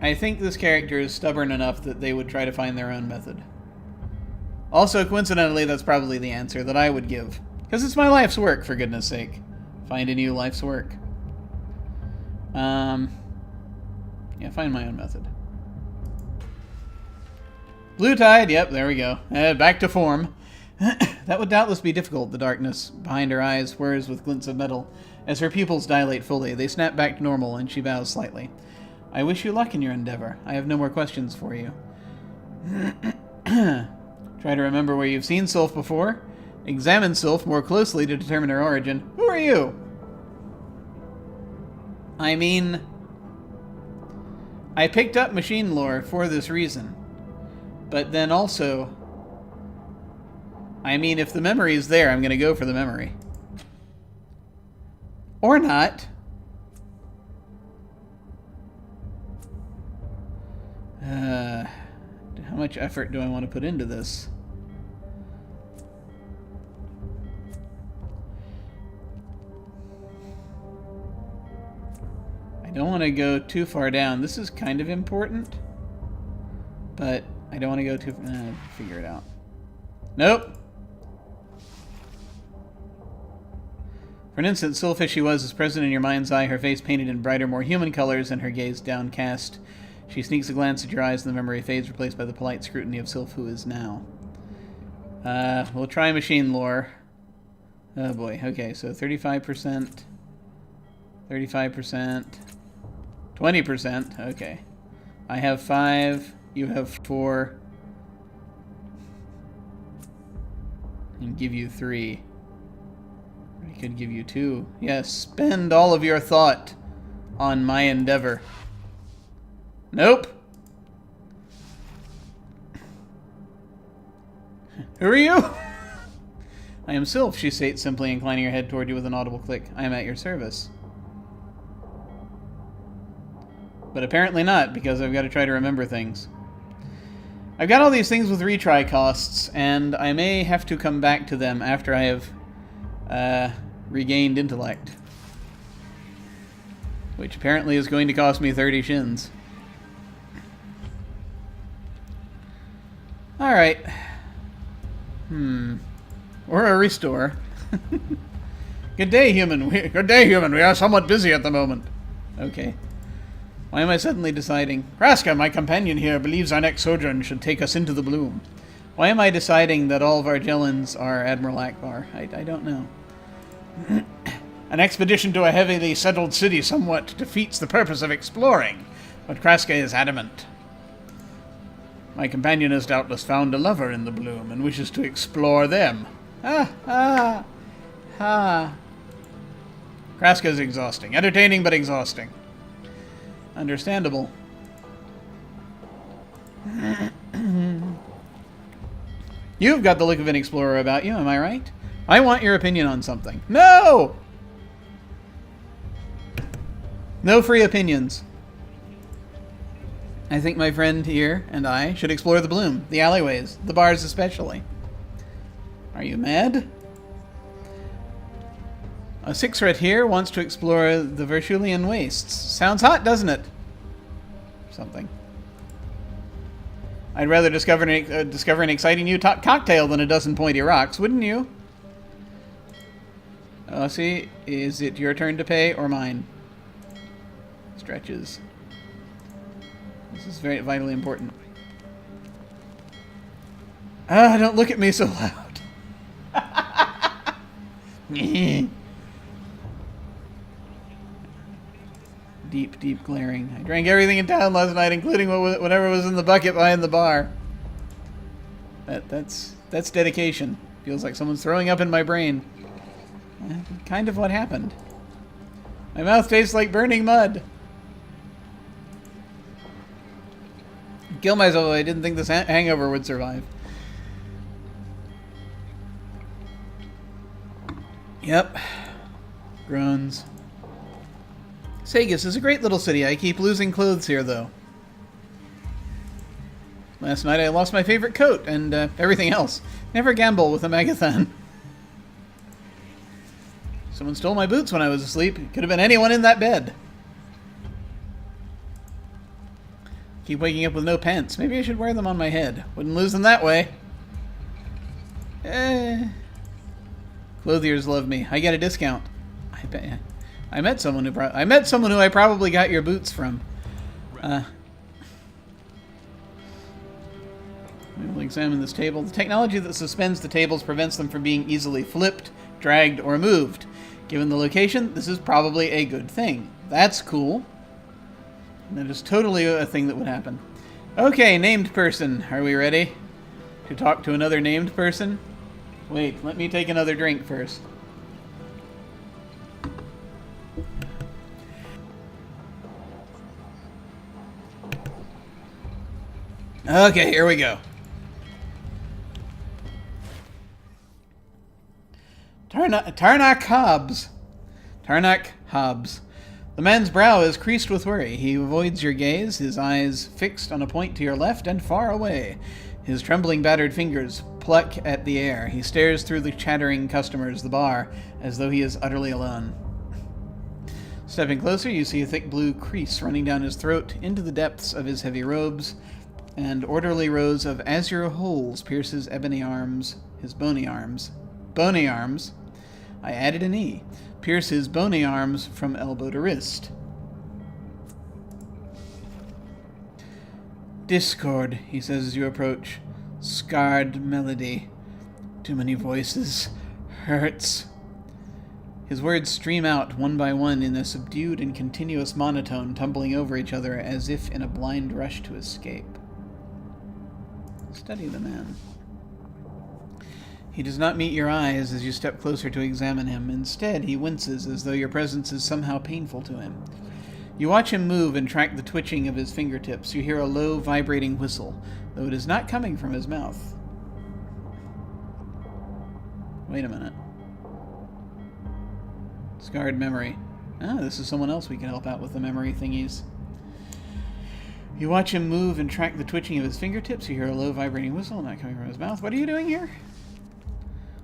I think this character is stubborn enough that they would try to find their own method. Also, coincidentally, that's probably the answer that I would give. Because it's my life's work, for goodness sake. Find a new life's work. Yeah, find my own method. Blue tide, yep, there we go. Back to form. That would doubtless be difficult, the darkness behind her eyes whirs with glints of metal. As her pupils dilate fully, they snap back to normal, and she bows slightly. I wish you luck in your endeavor. I have no more questions for you. Try to remember where you've seen Sylph before. Examine Sylph more closely to determine her origin. Who are you? I mean, I picked up machine lore for this reason. But then also, I mean, if the memory is there, I'm going to go for the memory. Or not. How much effort do I want to put into this? I don't want to go too far down. This is kind of important, but I don't want to go too... figure it out. Nope. For an instant, Sylph as she was present in your mind's eye, her face painted in brighter, more human colors, and her gaze downcast. She sneaks a glance at your eyes, and the memory fades, replaced by the polite scrutiny of Sylph who is now. We'll try machine lore. Oh boy, okay, so 35%, 35%, 20%, okay. I have 5, you have 4, and give you 3. I could give you 2. Yes, spend all of your thought on my endeavor. Nope. Who are you? I am Sylph, she states simply, inclining her head toward you with an audible click. I am at your service. But apparently not, because I've got to try to remember things. I've got all these things with retry costs, and I may have to come back to them after I have regained intellect. Which apparently is going to cost me 30 shins. Alright. Or a restore. Good day, human. Good day, human. We are somewhat busy at the moment. Okay. Why am I suddenly deciding... Kraskow, my companion here, believes our next sojourn should take us into the bloom. Why am I deciding that all Vargellans are Admiral Akbar? I don't know. An expedition to a heavily settled city somewhat defeats the purpose of exploring, but Kraskow is adamant. My companion has doubtless found a lover in the bloom and wishes to explore them. Ha! Kraskow is exhausting. Entertaining, but exhausting. Understandable. You've got the look of an explorer about you, am I right? I want your opinion on something. No! No free opinions. I think my friend here and I should explore the bloom, the alleyways, the bars especially. Are you mad? A sixret here wants to explore the Vertulian wastes. Sounds hot, doesn't it? Something. I'd rather discover an exciting new cocktail than a dozen pointy rocks, wouldn't you? Oh, see, is it your turn to pay or mine? Stretches. This is very vitally important. Ah, don't look at me so loud. Deep, deep glaring. I drank everything in town last night, including whatever was in the bucket behind the bar. That's dedication. Feels like someone's throwing up in my brain. Kind of what happened. My mouth tastes like burning mud. Kill myself. I didn't think this hangover would survive. Yep. Groans. Sagus is a great little city. I keep losing clothes here, though. Last night I lost my favorite coat and everything else. Never gamble with a Magathon. Someone stole my boots when I was asleep. It could have been anyone in that bed. Keep waking up with no pants. Maybe I should wear them on my head. Wouldn't lose them that way. Clothiers love me. I get a discount. I met someone who I probably got your boots from. We will examine this table. The technology that suspends the tables prevents them from being easily flipped, dragged, or moved. Given the location, this is probably a good thing. That's cool. That is totally a thing that would happen. Okay, named person. Are we ready to talk to another named person? Wait, let me take another drink first. Okay, here we go. Tarnak Hobbs. Tarnak Hobbs. The man's brow is creased with worry. He avoids your gaze, his eyes fixed on a point to your left and far away. His trembling, battered fingers pluck at the air. He stares through the chattering customers, the bar, as though he is utterly alone. Stepping closer, you see a thick blue crease running down his throat into the depths of his heavy robes, and orderly rows of azure holes pierce his ebony arms, his bony arms. Bony arms? I added an E. Pierce his bony arms from elbow to wrist. Discord, he says as you approach. Scarred melody. Too many voices. Hurts. His words stream out one by one in a subdued and continuous monotone, tumbling over each other as if in a blind rush to escape. Study the man. He does not meet your eyes as you step closer to examine him. Instead, he winces as though your presence is somehow painful to him. You watch him move and track the twitching of his fingertips. You hear a low, vibrating whistle, though it is not coming from his mouth. Wait a minute. Scarred memory. Ah, this is someone else we can help out with the memory thingies. You watch him move and track the twitching of his fingertips. You hear a low, vibrating whistle, not coming from his mouth. What are you doing here?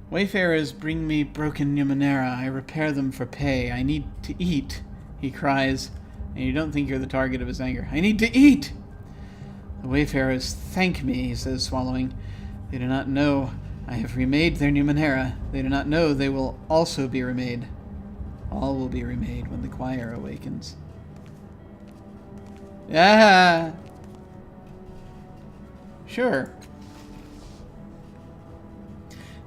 Wayfarers bring me broken Numenera. I repair them for pay. I need to eat, he cries, and you don't think you're the target of his anger. I need to eat! The wayfarers thank me, he says, swallowing. They do not know I have remade their Numenera. They do not know they will also be remade. All will be remade when the choir awakens. Yeah. Sure.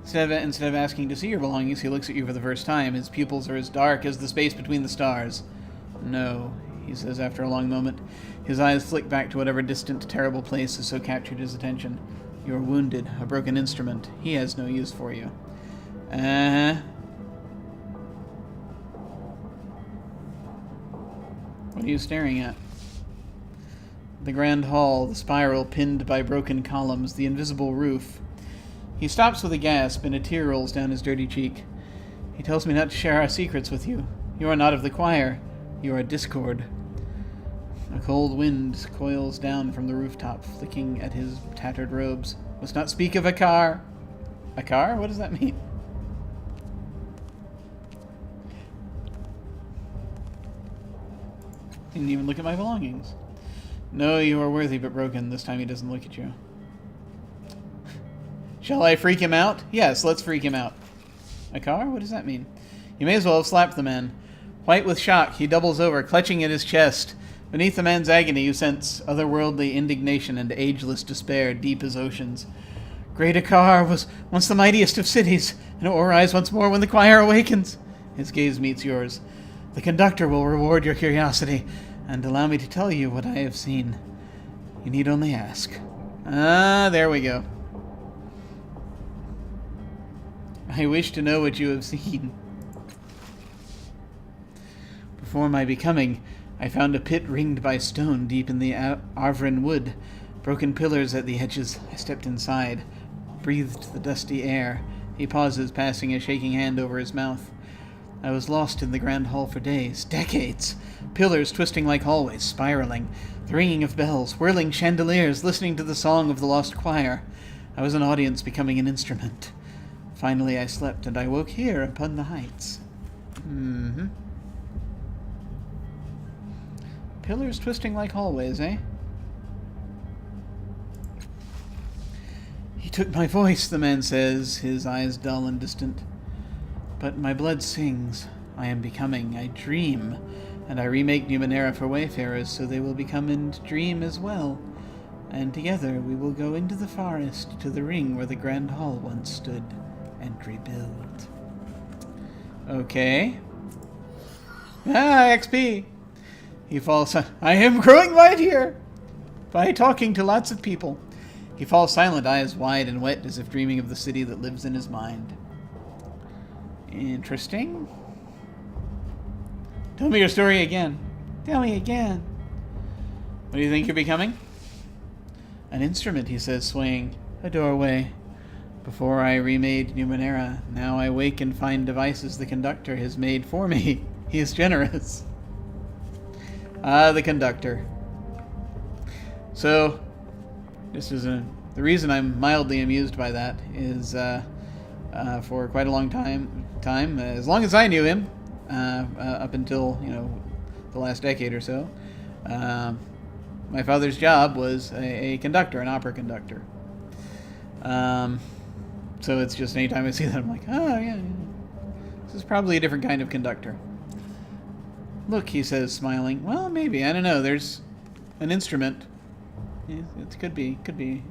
Instead of asking to see your belongings, he looks at you for the first time. His pupils are as dark as the space between the stars. No, he says after a long moment. His eyes flick back to whatever distant, terrible place has so captured his attention. You are wounded, a broken instrument. He has no use for you. What are you staring at? The grand hall, the spiral pinned by broken columns, the invisible roof. He stops with a gasp, and a tear rolls down his dirty cheek. He tells me not to share our secrets with you. You are not of the choir. You are discord. A cold wind coils down from the rooftop, flicking at his tattered robes. Must not speak of a car. A car? What does that mean? Didn't even look at my belongings. No, you are worthy but broken. This time he doesn't look at you. Shall I freak him out? Yes, let's freak him out. A car? What does that mean? You may as well have slapped the man. White with shock, he doubles over, clutching at his chest. Beneath the man's agony, you sense otherworldly indignation and ageless despair, deep as oceans. Great Akar was once the mightiest of cities, and it will rise once more when the choir awakens. His gaze meets yours. The conductor will reward your curiosity, and allow me to tell you what I have seen. You need only ask. Ah, there we go. I wish to know what you have seen. Before my becoming, I found a pit ringed by stone deep in the Arvrin wood. Broken pillars at the edges. I stepped inside, breathed the dusty air. He pauses, passing a shaking hand over his mouth. I was lost in the Grand Hall for days, decades. Pillars twisting like hallways, spiraling. The ringing of bells, whirling chandeliers, listening to the song of the lost choir. I was an audience becoming an instrument. Finally I slept, and I woke here upon the heights. Pillars twisting like hallways, eh? He took my voice, the man says, his eyes dull and distant. But my blood sings. I am becoming. I dream. And I remake Numenera for wayfarers, so they will become and dream as well. And together we will go into the forest, to the ring where the Grand Hall once stood, and rebuild. Okay. Ah, XP! He falls... I am growing right here! By talking to lots of people. He falls silent, eyes wide and wet, as if dreaming of the city that lives in his mind. Interesting. Tell me your story again. Tell me again. What do you think you're becoming? An instrument, he says, swaying. A doorway. Before I remade Numenera, now I wake and find devices the conductor has made for me. He is generous. Ah, the conductor. So, this is the reason I'm mildly amused by that is for quite a long time, as long as I knew him, up until, the last decade or so, my father's job was a conductor, an opera conductor. So it's just anytime I see that, I'm like, oh, yeah. This is probably a different kind of conductor. Look, he says, smiling. Well, maybe. I don't know. There's an instrument. Yeah, it could be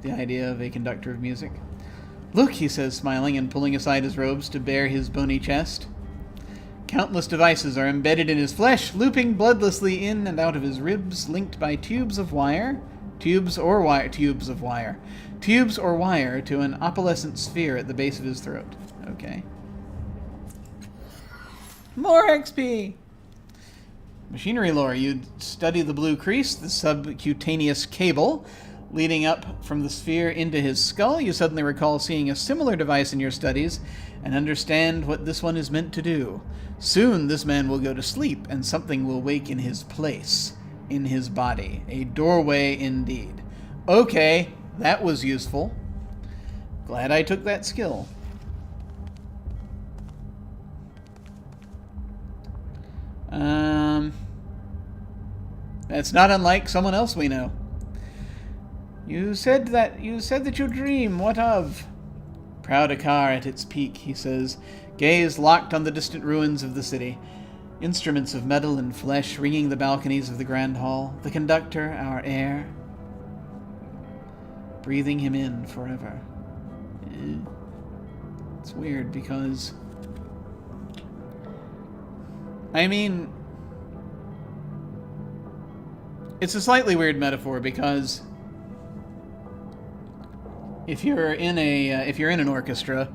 the idea of a conductor of music. Look, he says, smiling and pulling aside his robes to bare his bony chest. Countless devices are embedded in his flesh, looping bloodlessly in and out of his ribs, linked by tubes of wire to an opalescent sphere at the base of his throat. Okay. More XP! Machinery lore. You'd study the blue crease, the subcutaneous cable leading up from the sphere into his skull. You suddenly recall seeing a similar device in your studies and understand what this one is meant to do. Soon this man will go to sleep and something will wake in his place, in his body. A doorway indeed. Okay, that was useful. Glad I took that skill. That's not unlike someone else we know. You said that you dream. What of? Proud Akar at its peak, he says, gaze locked on the distant ruins of the city. Instruments of metal and flesh ringing the balconies of the Grand Hall. The conductor, our heir. Breathing him in forever. It's weird because... it's a slightly weird metaphor because if you're in an orchestra,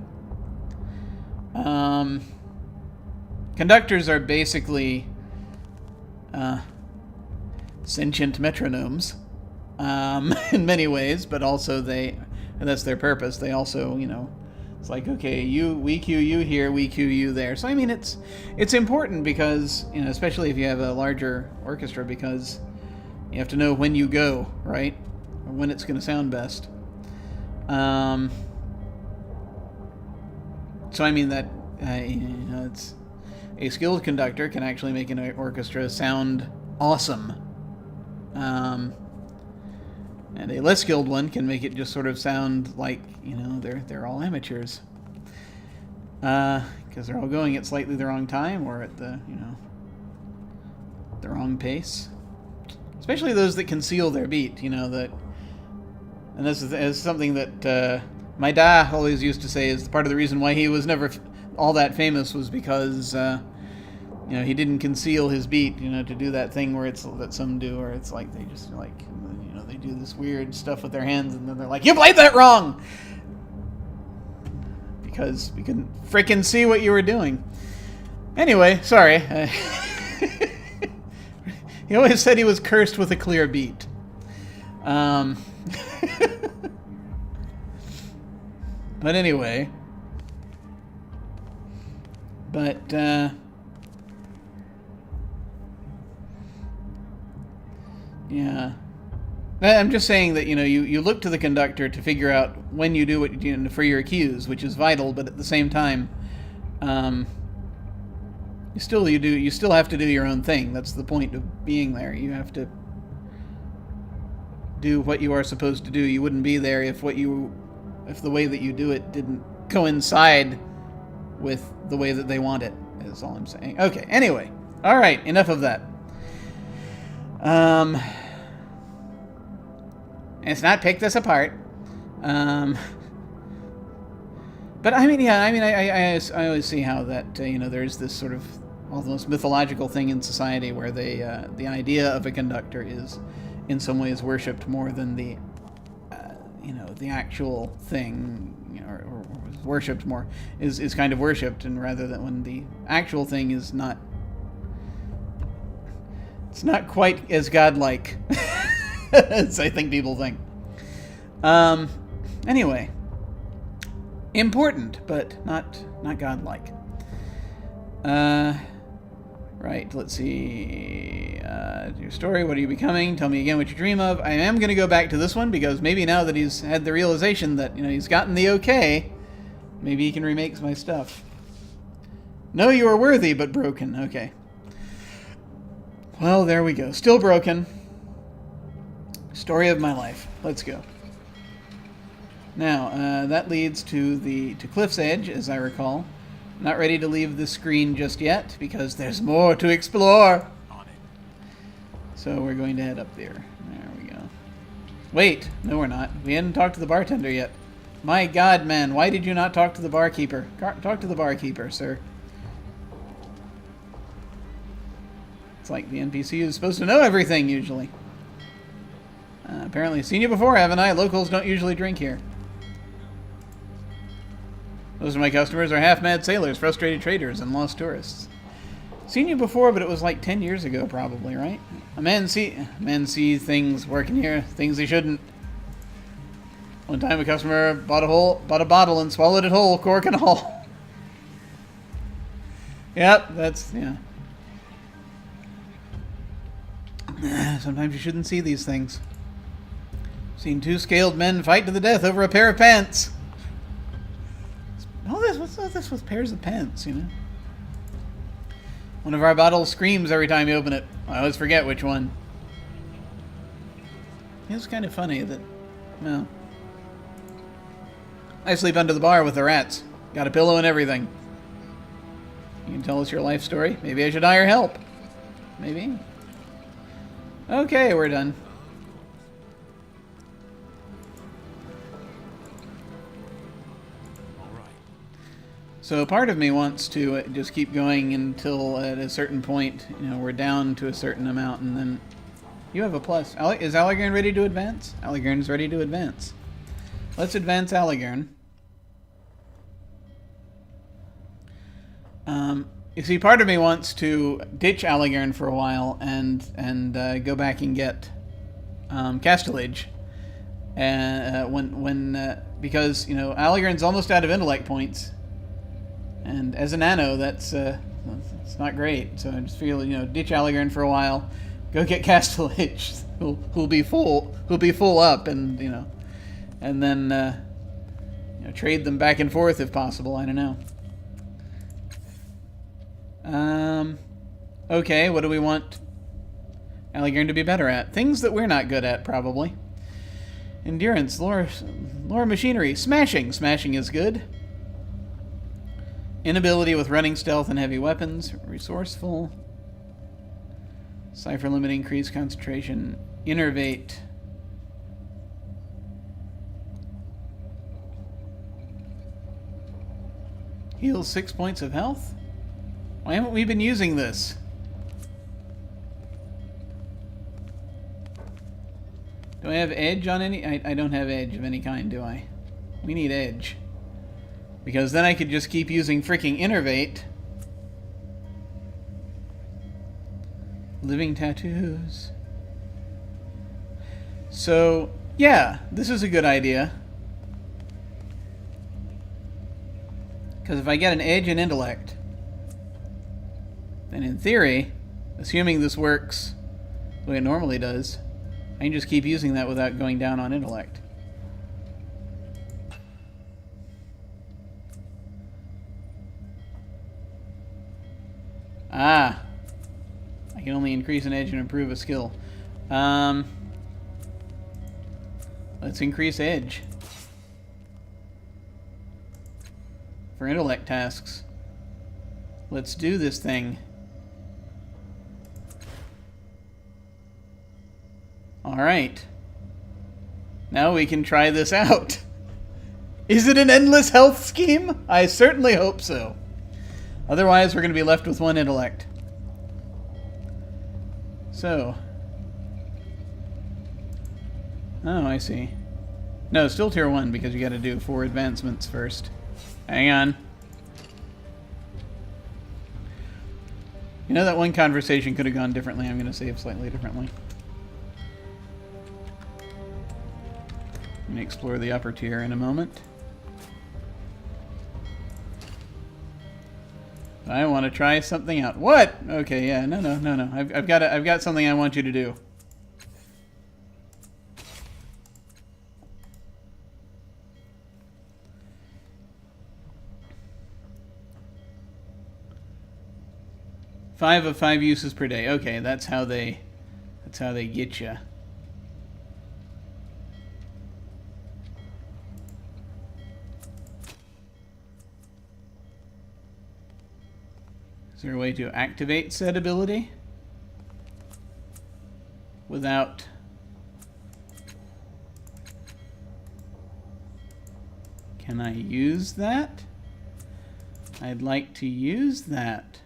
conductors are basically sentient metronomes in many ways, but also they and that's their purpose. They also, you know, it's like, okay, we cue you here, we cue you there. So I mean, it's important because, you know, especially if you have a larger orchestra, because you have to know when you go, right, or when it's going to sound best. So I mean that, you know, it's a skilled conductor can actually make an orchestra sound awesome, and a less skilled one can make it just sort of sound like, you know, they're all amateurs, because they're all going at slightly the wrong time or at the, you know, the wrong pace. Especially those that conceal their beat, you know, that, and this is something that my dad always used to say is part of the reason why he was never all that famous was because, you know, he didn't conceal his beat, you know, to do that thing where it's, that some do, where it's like they just, like, you know, they do this weird stuff with their hands and then they're like, you played that wrong! Because we can frickin' see what you were doing. Anyway, sorry. He always said he was cursed with a clear beat. But anyway. But, yeah. I'm just saying that, you know, you look to the conductor to figure out when you do what you do for your cues, which is vital, but at the same time, you still have to do your own thing. That's the point of being there. You have to do what you are supposed to do. You wouldn't be there if the way that you do it didn't coincide with the way that they want it, is all I'm saying. Okay, anyway. Alright, enough of that. Let's not pick this apart. But I mean, yeah, I mean, I always see how that, you know, there's this sort of almost mythological thing in society where the idea of a conductor is in some ways worshipped more than the, you know, the actual thing, you know, or worshipped more, is kind of worshipped, and rather than when the actual thing is not, it's not quite as godlike as I think people think. Anyway, important, but not godlike. Right, let's see. Your story, what are you becoming? Tell me again what you dream of. I am going to go back to this one, because maybe now that he's had the realization that, you know, he's gotten the okay, maybe he can remake my stuff. No, you are worthy, but broken. Okay. Well, there we go. Still broken. Story of my life. Let's go. Now, that leads to Cliff's Edge, as I recall. Not ready to leave the screen just yet, because there's more to explore. On it. So we're going to head up there. There we go. Wait, no we're not. We hadn't talked to the bartender yet. My God, man, why did you not talk to the barkeeper? Talk to the barkeeper, sir. It's like the NPC is supposed to know everything, usually. Apparently, seen you before, haven't I? Locals don't usually drink here. Most of my customers are half-mad sailors, frustrated traders, and lost tourists. Seen you before, but it was like 10 years ago, probably, right? Men see things working here, things they shouldn't. One time a customer bought a bottle and swallowed it whole, cork and all. Yep, that's, yeah. Sometimes you shouldn't see these things. Seen two scaled men fight to the death over a pair of pants. What's all this with pairs of pants, you know? One of our bottles screams every time you open it. I always forget which one. It's kind of funny that, well, I sleep under the bar with the rats. Got a pillow and everything. You can tell us your life story. Maybe I should hire help. Maybe. Okay, we're done. So part of me wants to just keep going until at a certain point, you know, we're down to a certain amount, and then you have a plus. Is Allegarn ready to advance? Allegarn's ready to advance. Let's advance Allegarn. You see, part of me wants to ditch Allegarn for a while and go back and get Castellage, And because Allegren's almost out of intellect points, and as a nano, that's it's not great. So I just feel ditch Allegren for a while, go get Castellage, who'll be full up, and and then trade them back and forth if possible. I don't know. Okay, what do we want Allegren to be better at? Things that we're not good at, probably. Endurance, lore machinery, smashing. Smashing is good. Inability with running, stealth, and heavy weapons. Resourceful. Cipher limit, increased concentration. Innervate. Heals 6 points of health? Why haven't we been using this? Do I have edge on any? I don't have edge of any kind, do I? We need edge. Because then I could just keep using freaking Innervate. Living tattoos. So, yeah, this is a good idea. Because if I get an edge in intellect, then in theory, assuming this works the way it normally does, I can just keep using that without going down on intellect. Ah. I can only increase an edge and improve a skill. Let's increase edge. For intellect tasks. Let's do this thing. Alright. Now we can try this out. Is it an endless health scheme? I certainly hope so. Otherwise, we're going to be left with one intellect. So. Oh, I see. No, still tier 1 because you got to do 4 advancements first. Hang on. That one conversation could have gone differently. I'm going to save slightly differently. I'm going to explore the upper tier in a moment. I want to try something out. What? Okay, yeah, no. I've got something I want you to do. Five of 5 uses per day. Okay, that's how they get you. Is there a way to activate said ability without... Can I use that? I'd like to use that.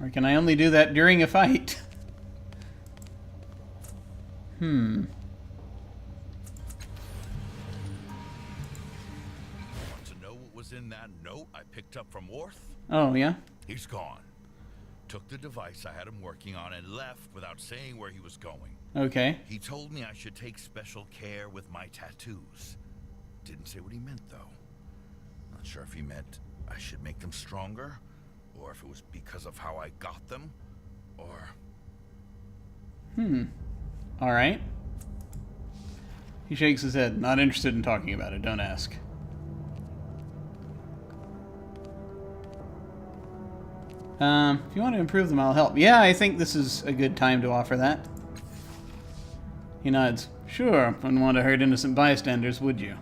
Or can I only do that during a fight? Want to know what was in that note I picked up from Orth? Oh, yeah? He's gone. Took the device I had him working on and left without saying where he was going. Okay. He told me I should take special care with my tattoos. Didn't say what he meant, though. Not sure if he meant I should make them stronger, or if it was because of how I got them, or... Alright. He shakes his head. Not interested in talking about it. Don't ask. If you want to improve them, I'll help. Yeah, I think this is a good time to offer that. He nods. Sure, wouldn't want to hurt innocent bystanders, would you?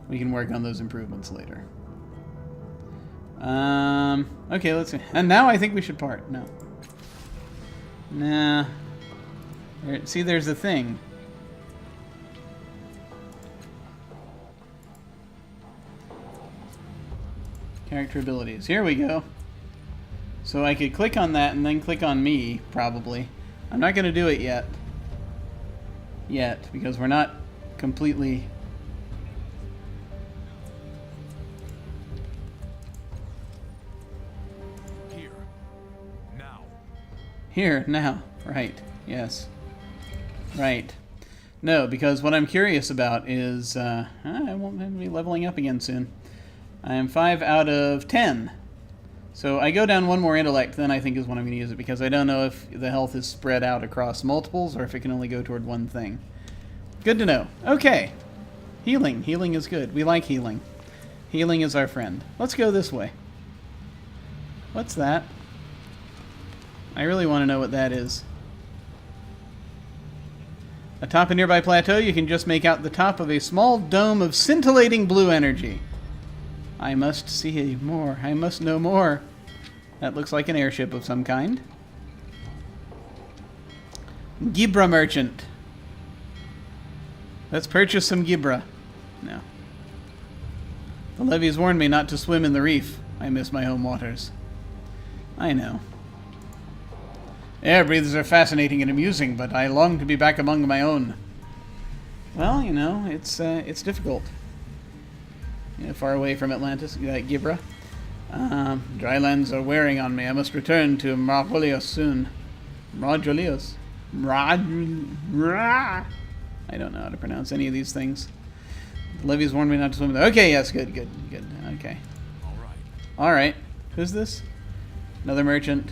We can work on those improvements later. Okay, let's see. And now I think we should part. No. Nah. See, there's the thing. Character abilities. Here we go. So I could click on that and then click on me, probably. I'm not going to do it yet. Because we're not completely... Here. Now. Here, now. Right. Yes. Right. No, because what I'm curious about is... I won't be leveling up again soon. I am 5 out of 10. So I go down one more intellect, then I think is when I'm going to use it, because I don't know if the health is spread out across multiples, or if it can only go toward one thing. Good to know. Okay. Healing. Healing is good. We like healing. Healing is our friend. Let's go this way. What's that? I really want to know what that is. Atop a nearby plateau, you can just make out the top of a small dome of scintillating blue energy. I must see more. I must know more. That looks like an airship of some kind. Gibra merchant. Let's purchase some Gibra. No. The levies warned me not to swim in the reef. I miss my home waters. I know. Air breathers are fascinating and amusing, but I long to be back among my own. Well, you know, it's difficult. You know, far away from Atlantis, Gibra. Drylands are wearing on me. I must return to Margolios soon. Margolios? I don't know how to pronounce any of these things. The levies warned me not to swim there. Okay, yes, good. Okay. All right. Who's this? Another merchant.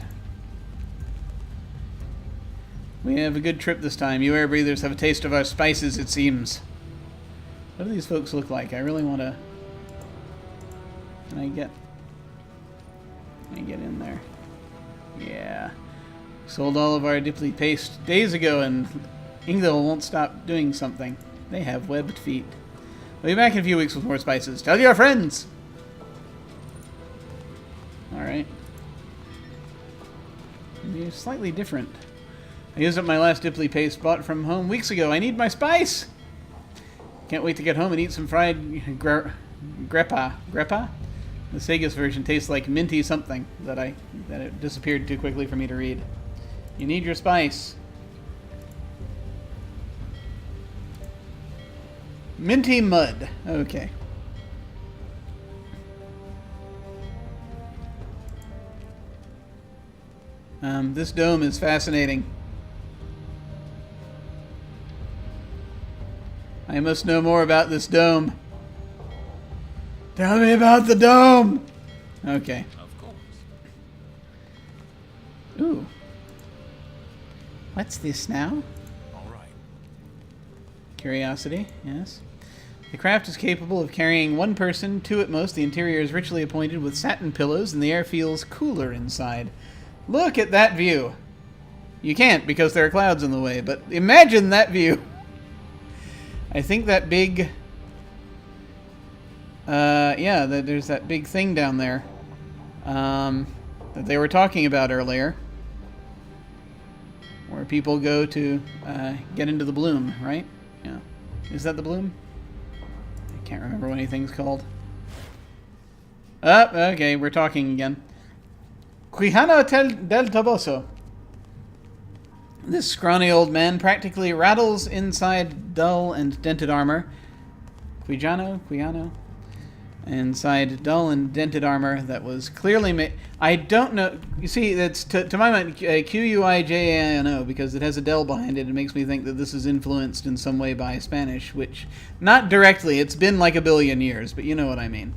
We have a good trip this time. You air breathers have a taste of our spices, it seems. What do these folks look like? I really want to... Can I get in there? Yeah. Sold all of our dipply paste days ago, and Ingdil won't stop doing something. They have webbed feet. We'll be back in a few weeks with more spices. Tell your friends! Alright. You're slightly different. I used up my last dipply paste bought from home weeks ago. I need my spice! Can't wait to get home and eat some fried greppa. Greppa? The Sagas version tastes like minty something that it disappeared too quickly for me to read. You need your spice. Minty mud. Okay. This dome is fascinating. I must know more about this dome. Tell me about the dome! Okay. Of course. Ooh. What's this now? All right. Curiosity, yes. The craft is capable of carrying one person, two at most. The interior is richly appointed with satin pillows, and the air feels cooler inside. Look at that view. You can't because there are clouds in the way, but imagine that view. I think that big... there's that big thing down there that they were talking about earlier, where people go to get into the bloom, right? Yeah. Is that the bloom? I can't remember what anything's called. Okay, we're talking again. Quijano del Toboso. This scrawny old man practically rattles inside dull and dented armor. Quijano? Inside dull and dented armor that was clearly made... I don't know... You see, that's to my mind, Q-U-I-J-A-N-O, because it has a del behind it. It makes me think that this is influenced in some way by Spanish, which... Not directly. It's been like a billion years, but you know what I mean.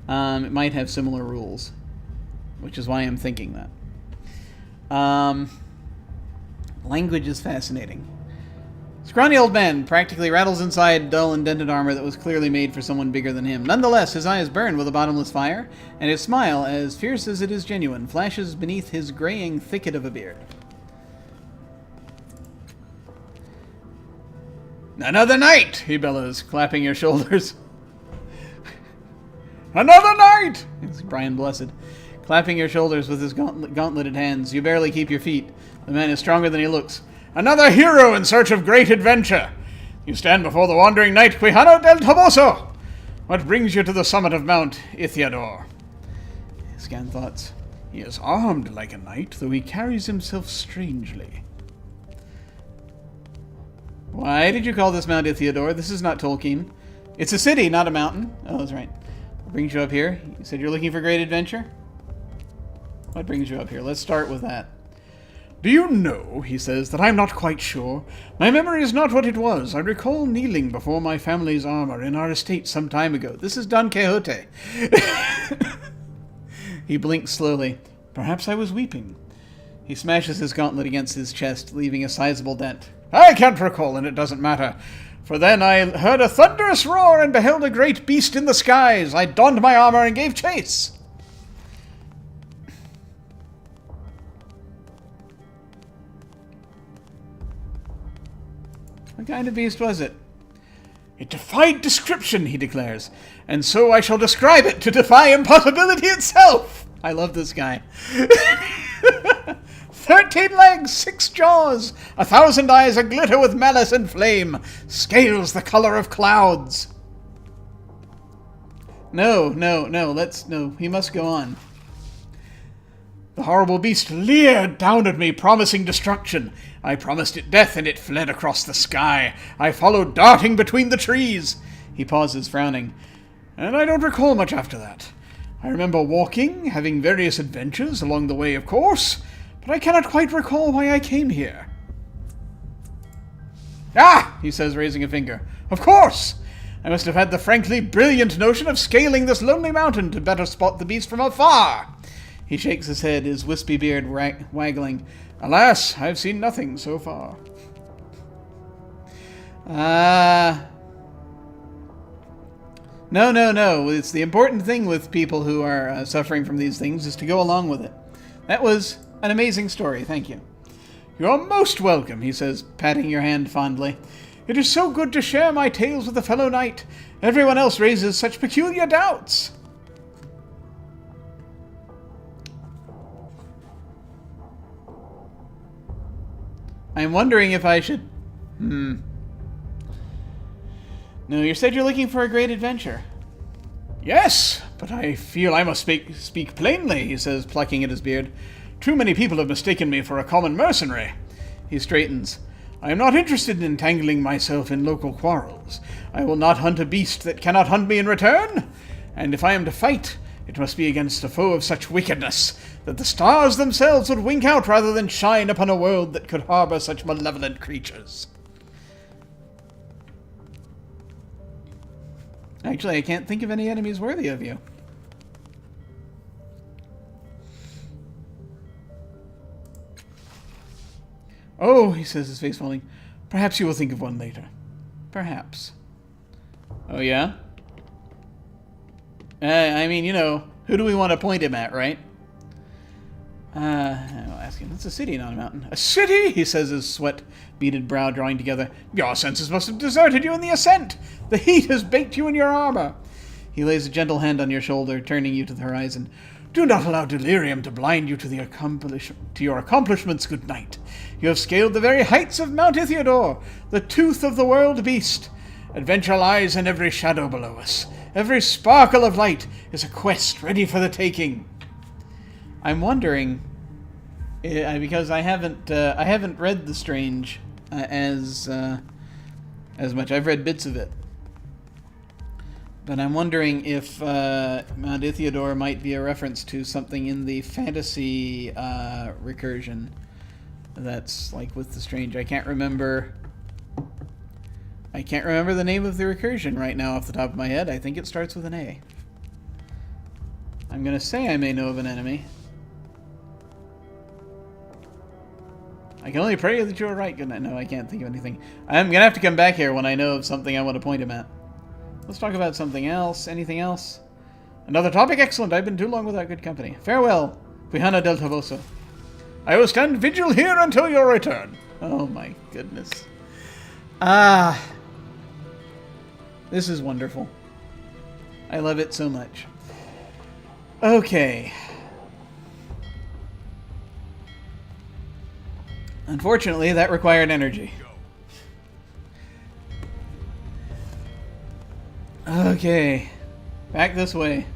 It might have similar rules, which is why I'm thinking that. Language is fascinating. Scrawny old man practically rattles inside dull and dented armor that was clearly made for someone bigger than him. Nonetheless, his eyes burn with a bottomless fire, and his smile, as fierce as it is genuine, flashes beneath his graying thicket of a beard. Another night, he bellows, clapping your shoulders. Another night! It's Brian Blessed. Clapping your shoulders with his gauntleted hands. You barely keep your feet. The man is stronger than he looks. Another hero in search of great adventure. You stand before the wandering knight Quijano del Toboso. What brings you to the summit of Mount Ithiador? Scan thoughts. He is armed like a knight, though he carries himself strangely. Why did you call this Mount Ithiador? This is not Tolkien. It's a city, not a mountain. Oh, that's right. What brings you up here? You said you're looking for great adventure? What brings you up here? Let's start with that. Do you know, he says, that I'm not quite sure. My memory is not what it was. I recall kneeling before my family's armor in our estate some time ago. This is Don Quixote. He blinks slowly. Perhaps I was weeping. He smashes his gauntlet against his chest, leaving a sizable dent. I can't recall, and it doesn't matter. For then I heard a thunderous roar and beheld a great beast in the skies. I donned my armor and gave chase. What kind of beast was it? It defied description, he declares, and so I shall describe it to defy impossibility itself. I love this guy. 13 legs, 6 jaws, 1,000 eyes aglitter with malice and flame, scales the color of clouds. No, he must go on. The horrible beast leered down at me, promising destruction. I promised it death, and it fled across the sky. I followed, darting between the trees. He pauses, frowning. And I don't recall much after that. I remember walking, having various adventures along the way, of course, but I cannot quite recall why I came here. Ah, he says, raising a finger. Of course! I must have had the frankly brilliant notion of scaling this lonely mountain to better spot the beast from afar. He shakes his head, his wispy beard waggling. Alas, I've seen nothing so far. No. It's the important thing with people who are suffering from these things is to go along with it. That was an amazing story, thank you. You're most welcome, he says, patting your hand fondly. It is so good to share my tales with a fellow knight. Everyone else raises such peculiar doubts. I'm wondering if I should... No, you said you're looking for a great adventure. Yes, but I feel I must speak plainly, he says, plucking at his beard. Too many people have mistaken me for a common mercenary. He straightens. I am not interested in entangling myself in local quarrels. I will not hunt a beast that cannot hunt me in return. And if I am to fight, it must be against a foe of such wickedness that the stars themselves would wink out rather than shine upon a world that could harbor such malevolent creatures. Actually, I can't think of any enemies worthy of you. Oh, he says, his face falling. Perhaps you will think of one later. Perhaps. Oh, yeah? I mean, you know, who do we want to point him at, right? I'll ask him. It's a city, not a mountain. A city? He says, his sweat-beaded brow drawing together. Your senses must have deserted you in the ascent. The heat has baked you in your armor. He lays a gentle hand on your shoulder, turning you to the horizon. Do not allow delirium to blind you to your accomplishments, good knight. You have scaled the very heights of Mount Ithiodor, the tooth of the world beast. Adventure lies in every shadow below us. Every sparkle of light is a quest ready for the taking. I'm wondering, because I haven't read The Strange as much. I've read bits of it, but I'm wondering if Mount Ithiodor might be a reference to something in the fantasy recursion that's like with The Strange. I can't remember the name of the recursion right now off the top of my head. I think it starts with an A. I'm gonna say I may know of an enemy. I can only pray that you're right. Good night. No, I can't think of anything. I'm gonna have to come back here when I know of something I want to point him at. Let's talk about something else. Anything else? Another topic? Excellent. I've been too long without good company. Farewell, Quijana del Toboso. I will stand vigil here until your return. Oh my goodness. This is wonderful. I love it so much. Okay. Unfortunately, that required energy. Okay. Back this way.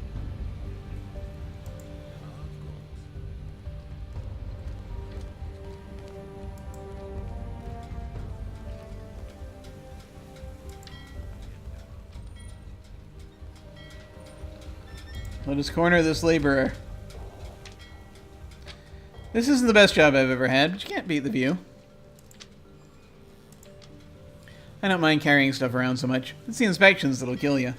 Let us corner this laborer. This isn't the best job I've ever had, but you can't beat the view. I don't mind carrying stuff around so much. It's the inspections that'll kill you.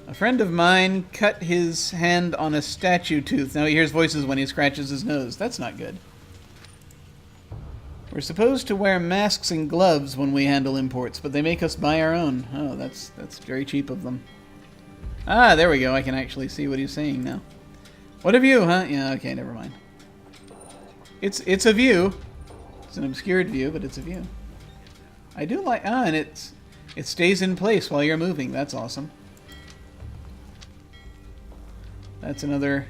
A friend of mine cut his hand on a statue tooth. Now he hears voices when he scratches his nose. That's not good. We're supposed to wear masks and gloves when we handle imports, but they make us buy our own. Oh, that's very cheap of them. Ah, there we go. I can actually see what he's saying now. What a view, huh? Yeah, okay, never mind. It's a view. It's an obscured view, but it's a view. I do like... Ah, and it stays in place while you're moving. That's awesome. That's another...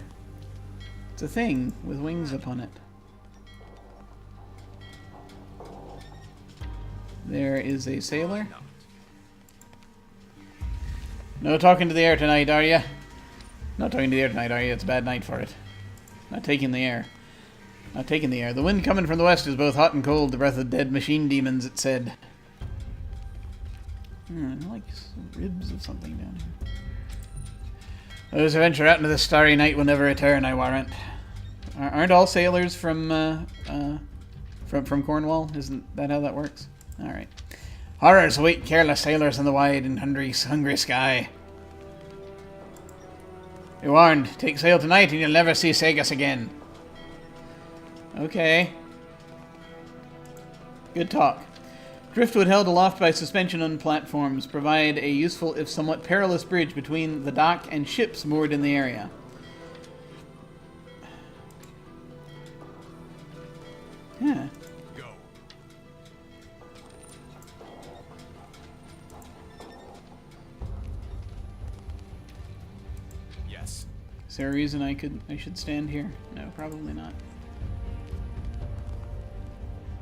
It's a thing with wings upon it. There is a sailor. No talking to the air tonight, are you? Not talking to the air tonight, are you? It's a bad night for it. Not taking the air. Not taking the air. The wind coming from the west is both hot and cold. The breath of dead machine demons, it said. Like some ribs of something down here. Those who venture out into the starry night will never return, I warrant. Aren't all sailors from Cornwall? Isn't that how that works? All right. Horrors await careless sailors in the wide and hungry sky. Be warned, take sail tonight and you'll never see Sagas again. Okay. Good talk. Driftwood held aloft by suspension on platforms provide a useful, if somewhat perilous, bridge between the dock and ships moored in the area. Yeah. Go. Yes. Is there a reason I should stand here? No, probably not.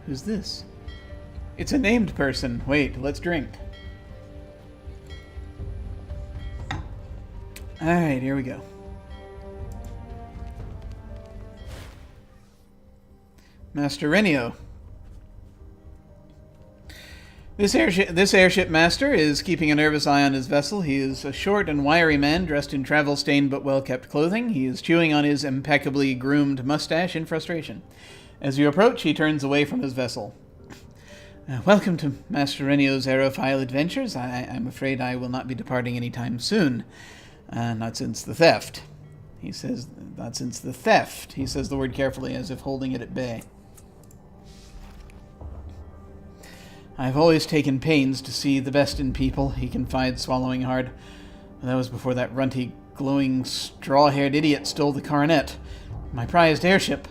Who's this? It's a named person. Wait, let's drink. Alright, here we go. Master Renio. This airship master is keeping a nervous eye on his vessel. He is a short and wiry man dressed in travel-stained but well-kept clothing. He is chewing on his impeccably groomed mustache in frustration. As you approach, he turns away from his vessel. Welcome to Master Renio's aerophile adventures. I'm afraid I will not be departing any time soon. Not since the theft. He says, not since the theft. He says the word carefully, as if holding it at bay. I've always taken pains to see the best in people, he confides, swallowing hard. That was before that runty, glowing, straw-haired idiot stole the coronet. My prized airship.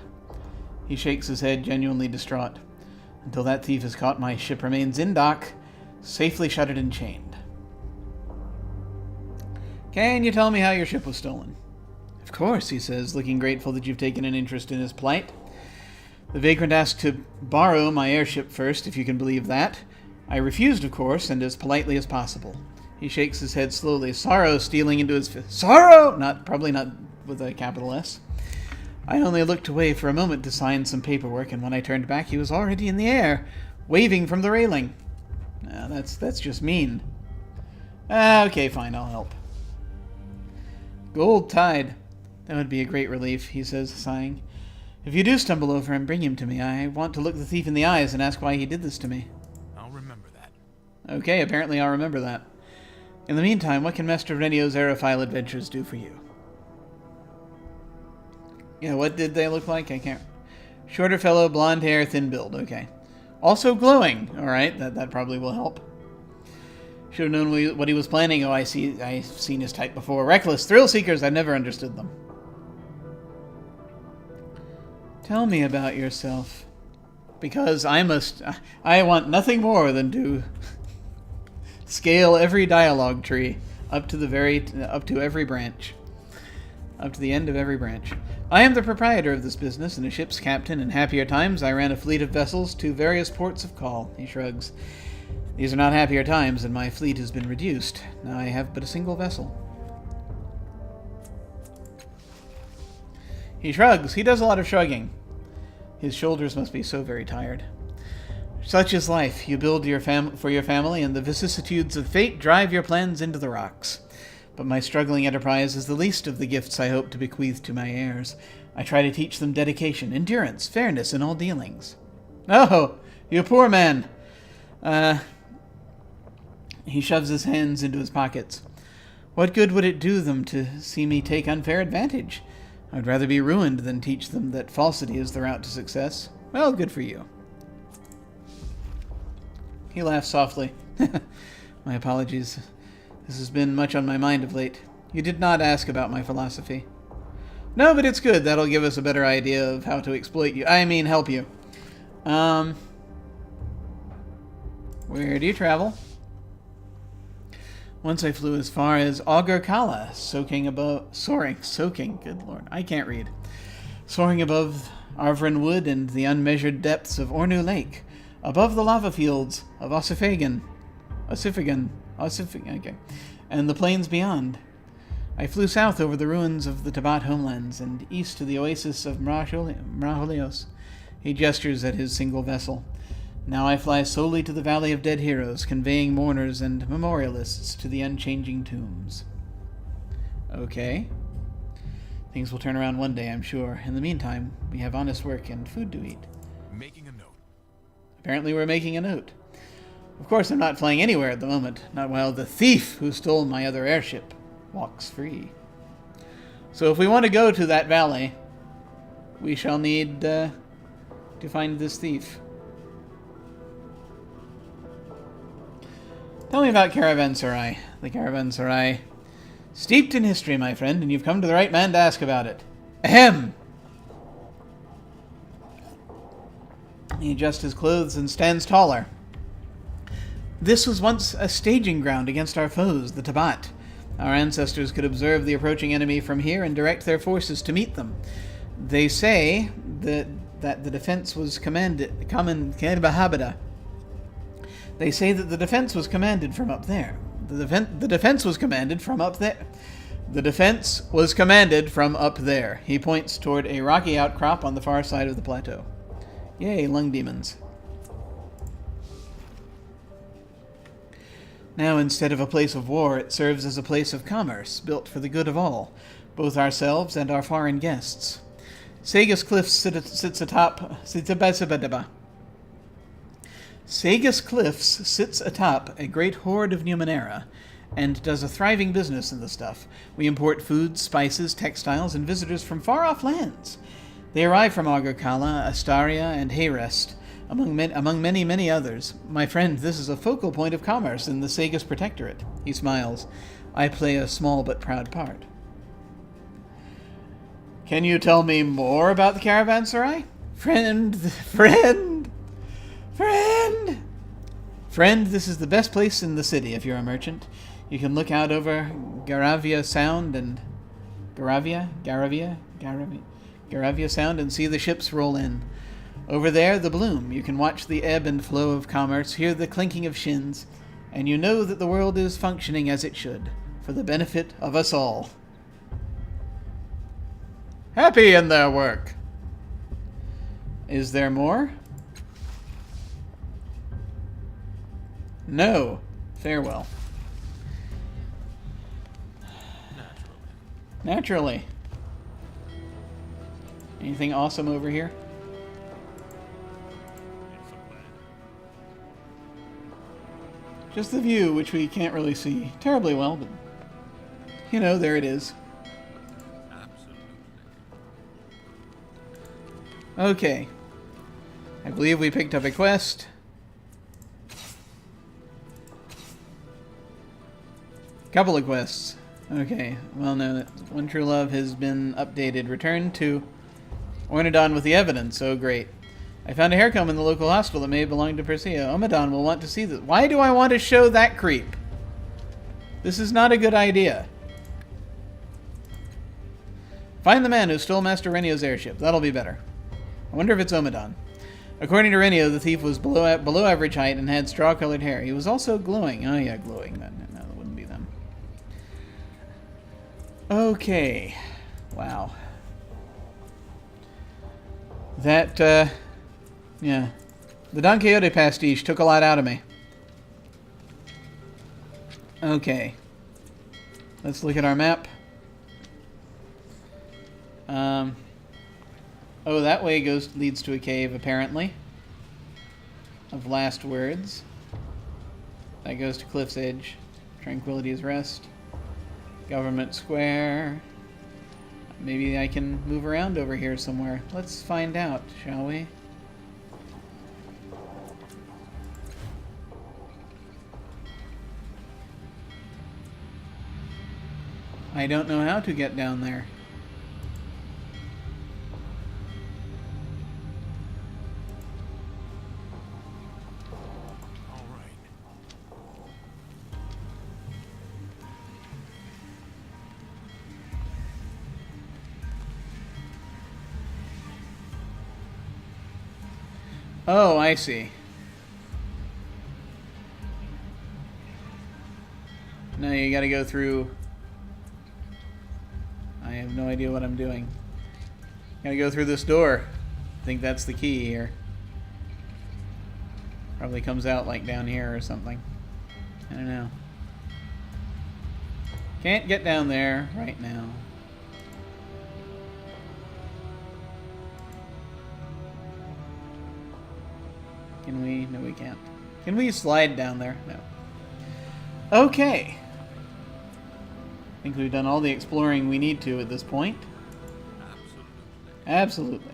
He shakes his head, genuinely distraught. Until that thief is caught, my ship remains in dock, safely shuttered and chained. Can you tell me how your ship was stolen? Of course, he says, looking grateful that you've taken an interest in his plight. The vagrant asked to borrow my airship first, if you can believe that. I refused, of course, and as politely as possible. He shakes his head slowly, sorrow stealing into his face. Sorrow! Probably not with a capital S. I only looked away for a moment to sign some paperwork, and when I turned back, he was already in the air, waving from the railing. That's just mean. Okay, fine, I'll help. Gold tide. That would be a great relief, he says, sighing. If you do stumble over him, bring him to me. I want to look the thief in the eyes and ask why he did this to me. I'll remember that. Okay, apparently I'll remember that. In the meantime, what can Master Renio's aerophile adventures do for you? Yeah, what did they look like? I can't... Shorter fellow, blonde hair, thin build. Okay. Also glowing. Alright, that probably will help. Should have known what he was planning. Oh, I've seen his type before. Reckless. Thrill seekers. I've never understood them. Tell me about yourself. Because I want nothing more than to scale every dialogue tree up to every branch. Up to the end of every branch. I am the proprietor of this business and a ship's captain. In happier times, I ran a fleet of vessels to various ports of call. He shrugs. These are not happier times, and my fleet has been reduced. Now I have but a single vessel. He shrugs. He does a lot of shrugging. His shoulders must be so very tired. Such is life. You build for your family, and the vicissitudes of fate drive your plans into the rocks. But my struggling enterprise is the least of the gifts I hope to bequeath to my heirs. I try to teach them dedication, endurance, fairness in all dealings. Oh, you poor man. He shoves his hands into his pockets. What good would it do them to see me take unfair advantage? I'd rather be ruined than teach them that falsity is the route to success. Well, good for you. He laughs softly. My apologies. This has been much on my mind of late. You did not ask about my philosophy. No, but it's good. That'll give us a better idea of how to exploit you. I mean, help you. Where do you travel? Once I flew as far as Augur-Kala, soaring, good lord, I can't read. Soaring above Arvran Wood and the unmeasured depths of Ornu Lake, above the lava fields of Ossifagan, okay, and the plains beyond. I flew south over the ruins of the Tabat homelands and east to the oasis of Mraholios. He gestures at his single vessel. Now I fly solely to the Valley of Dead Heroes, conveying mourners and memorialists to the unchanging tombs. Okay. Things will turn around one day, I'm sure. In the meantime, we have honest work and food to eat. Making a note. Apparently we're making a note. Of course, I'm not flying anywhere at the moment, not while the thief who stole my other airship walks free. So if we want to go to that valley, we shall need to find this thief. Tell me about Caravanserai. The Caravanserai. Steeped in history, my friend, and you've come to the right man to ask about it. Ahem! He adjusts his clothes and stands taller. This was once a staging ground against our foes, the Tabat. Our ancestors could observe the approaching enemy from here and direct their forces to meet them. They say that the defense was commanded They say that the defense was commanded from up there. The defense was commanded from up there. The defense was commanded from up there. He points toward a rocky outcrop on the far side of the plateau. Yay, lung demons. Now, instead of a place of war, it serves as a place of commerce, built for the good of all, both ourselves and our foreign guests. Sagus Cliffs sits atop a great hoard of Numenera, and does a thriving business in the stuff. We import food, spices, textiles, and visitors from far-off lands. They arrive from Augur-Kala, Astaria, and Hayrest, among many, many others. My friend, this is a focal point of commerce in the Sagus Protectorate. He smiles. I play a small but proud part. Can you tell me more about the Caravanserai? Friend, this is the best place in the city if you're a merchant. You can look out over Garavia Sound and Garavia Sound and see the ships roll in. Over there, the Bloom. You can watch the ebb and flow of commerce, hear the clinking of shins, and you know that the world is functioning as it should, for the benefit of us all. Happy in their work. Is there more? No. Farewell. Naturally. Anything awesome over here? Just the view, which we can't really see terribly well, but you know, there it is. Okay. I believe we picked up a quest. Couple of quests. Okay. Well, no, One True Love has been updated. Return to Ornodon with the evidence. Oh, great. I found a hair comb in the local hospital that may belong to Perseus. Ornodon will want to see this. Why do I want to show that creep? This is not a good idea. Find the man who stole Master Renio's airship. That'll be better. I wonder if it's Ornodon. According to Renio, the thief was below average height and had straw-colored hair. He was also glowing. Oh yeah, glowing. No, that wouldn't be them. Okay. Wow. That, yeah. The Don Quixote pastiche took a lot out of me. Okay. Let's look at our map. Oh, that way leads to a cave, apparently. Of last words. That goes to Cliff's Edge. Tranquility's Rest. Government Square. Maybe I can move around over here somewhere. Let's find out, shall we? I don't know how to get down there. All right. Oh, I see. Now you gotta go through... I have no idea what I'm doing. Gotta go through this door. I think that's the key here. Probably comes out like down here or something. I don't know. Can't get down there right now. Can we? No, we can't. Can we slide down there? No. Okay. I think we've done all the exploring we need to at this point. Absolutely.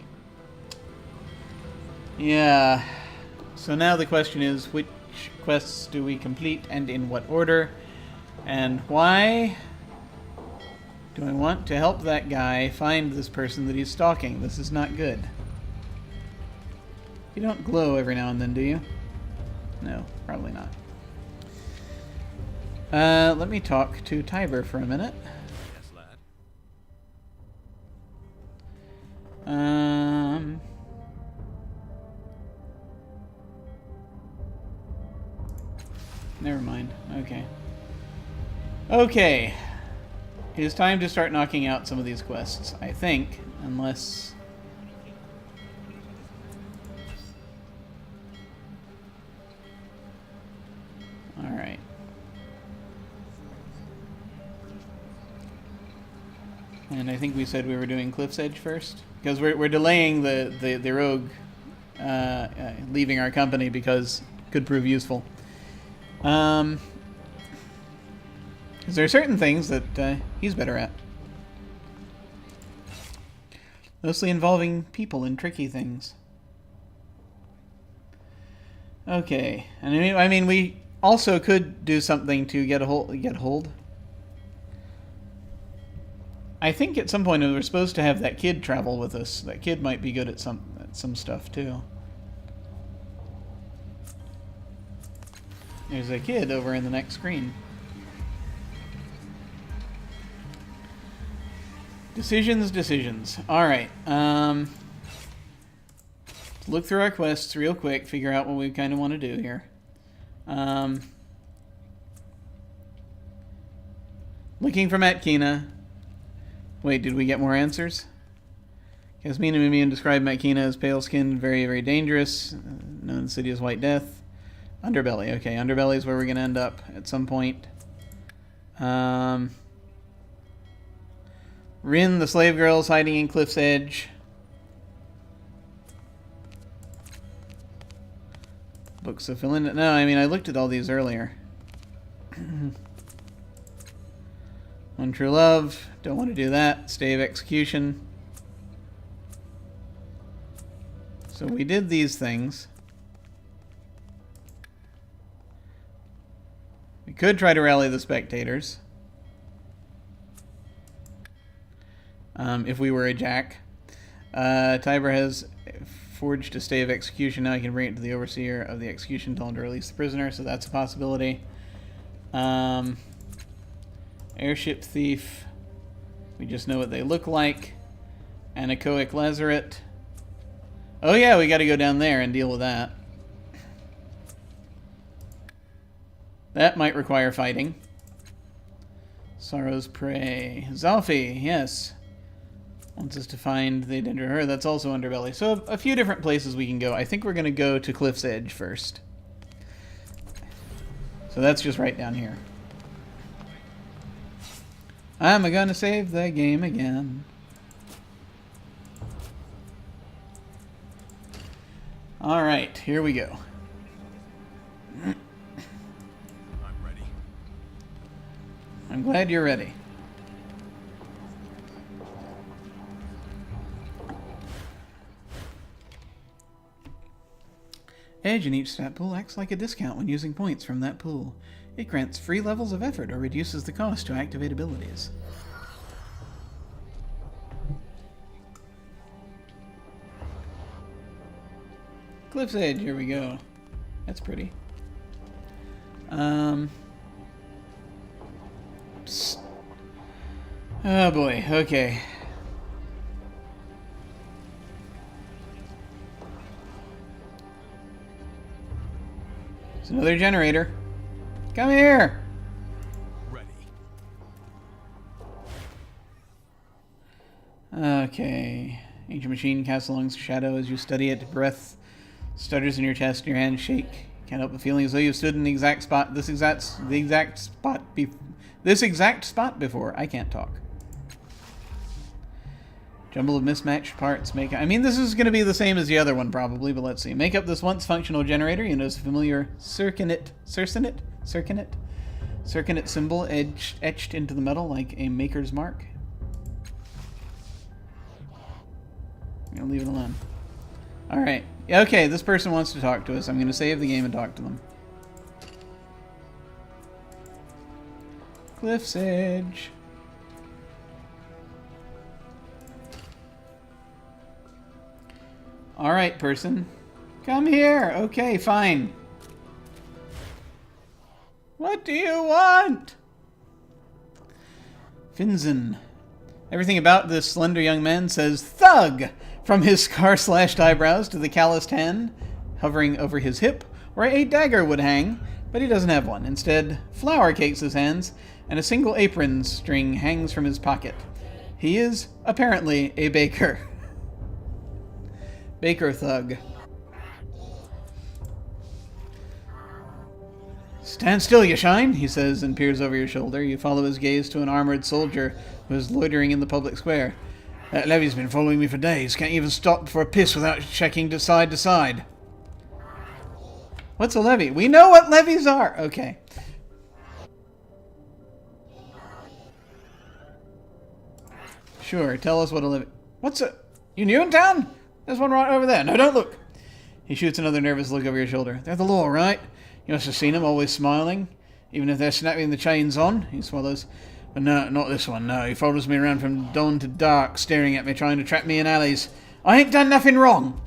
Yeah. So now the question is, which quests do we complete and in what order? And why do I want to help that guy find this person that he's stalking? This is not good. You don't glow every now and then, do you? No, probably not. Let me talk to Tiber for a minute. Yes, lad. Never mind. Okay. Okay. It is time to start knocking out some of these quests, I think, unless... Alright. And I think we said we were doing Cliff's Edge first, because we're delaying the rogue leaving our company because it could prove useful. Because there are certain things that he's better at. Mostly involving people and tricky things. Okay, and I mean we also could do something to get hold. I think at some point we were supposed to have that kid travel with us. That kid might be good at some stuff too. There's a kid over in the next screen. Decisions. Alright. Look through our quests real quick, figure out what we kind of want to do here. Looking for Matkina. Wait, did we get more answers? Casmina Mimian described Matkina as pale-skinned, very, very dangerous. Known in the city as White Death. Underbelly. Okay, Underbelly is where we're going to end up at some point. Rhin, the slave girls hiding in Cliff's Edge. Books of Philinda. No, I mean, I looked at all these earlier. One True Love. Don't want to do that. Stay of Execution. So we did these things. We could try to rally the spectators. If we were a jack. Tiber has forged a stay of execution. Now he can bring it to the overseer of the execution, tell him to release the prisoner, so that's a possibility. Airship thief. We just know what they look like. Anechoic Lazaret. Oh yeah, we gotta go down there and deal with that. That might require fighting. Sorrow's Prey. Zalfi, yes. Wants us to find the danger her. That's also Underbelly. So a few different places we can go. I think we're going to go to Cliff's Edge first. So that's just right down here. I'm gonna save the game again. Alright, here we go. I'm ready. I'm glad you're ready. Edge in each stat pool acts like a discount when using points from that pool. It grants free levels of effort or reduces the cost to activate abilities. Cliff's Edge, here we go. That's pretty. Psst. Oh boy, okay. There's another generator. Come here! Ready. Okay. Ancient machine casts a long shadow as you study it. Breath stutters in your chest and your hands shake. Can't help but feeling as though you've stood in the exact spot before. I can't talk. Jumble of mismatched parts make... I mean, this is going to be the same as the other one, probably, but let's see. Make up this once functional generator. You notice a familiar circinate symbol etched into the metal like a maker's mark. I'm going to leave it alone. Alright. Okay, this person wants to talk to us. I'm going to save the game and talk to them. Cliff's Edge. Alright, person. Come here. Okay, fine. What do you want? Finzen. Everything about this slender young man says thug, from his scar-slashed eyebrows to the calloused hand hovering over his hip, where a dagger would hang, but he doesn't have one. Instead, flour cakes his hands, and a single apron string hangs from his pocket. He is, apparently, a baker. Baker thug. Stand still, you shine, he says and peers over your shoulder. You follow his gaze to an armored soldier who is loitering in the public square. That levy's been following me for days. Can't even stop for a piss without checking to side to side. What's a levy? We know what levies are! Okay. Sure, tell us what a levy... What's a... You new in town? There's one right over there. No, don't look. He shoots another nervous look over your shoulder. They're the law, right? You must have seen them, always smiling. Even if they're snapping the chains on. He swallows. But no, not this one, no. He follows me around from dawn to dark, staring at me, trying to trap me in alleys. I ain't done nothing wrong.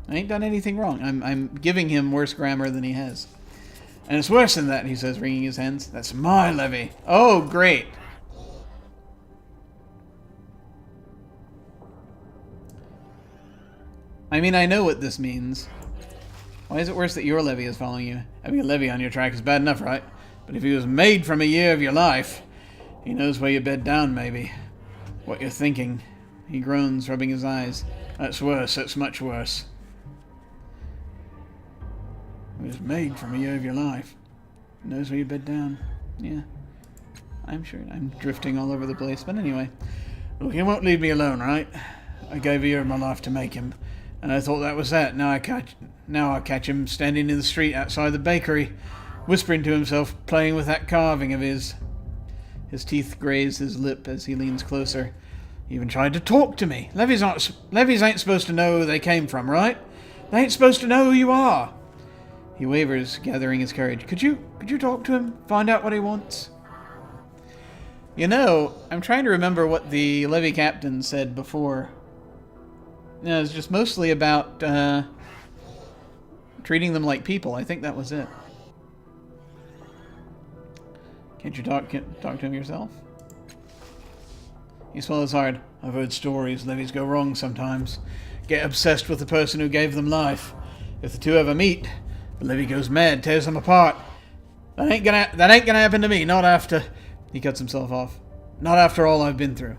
I ain't done anything wrong. I'm giving him worse grammar than he has. And it's worse than that, he says, wringing his hands. That's my levy. Oh, great. I mean, I know what this means. Why is it worse that your levy is following you? Having a levy on your track is bad enough, right? But if he was made from a year of your life, he knows where you bed down, maybe. What you're thinking. He groans, rubbing his eyes. That's worse. That's much worse. He was made from a year of your life. He knows where you bed down. Yeah. I'm sure. I'm drifting all over the place. But anyway. Look, he won't leave me alone, right? I gave a year of my life to make him. And I thought that was that. Now I catch him standing in the street outside the bakery, whispering to himself, playing with that carving of his. His teeth graze his lip as he leans closer. He even tried to talk to me. Levies ain't supposed to know who they came from, right? They ain't supposed to know who you are. He wavers, gathering his courage. Could you talk to him? Find out what he wants? You know, I'm trying to remember what the levy captain said before. No, it was just mostly about treating them like people. I think that was it. Can't you talk to him yourself? He swallows hard. I've heard stories. Levies go wrong sometimes. Get obsessed with the person who gave them life. If the two ever meet, the levy goes mad, tears them apart. That ain't gonna happen to me. Not after... He cuts himself off. Not after all I've been through.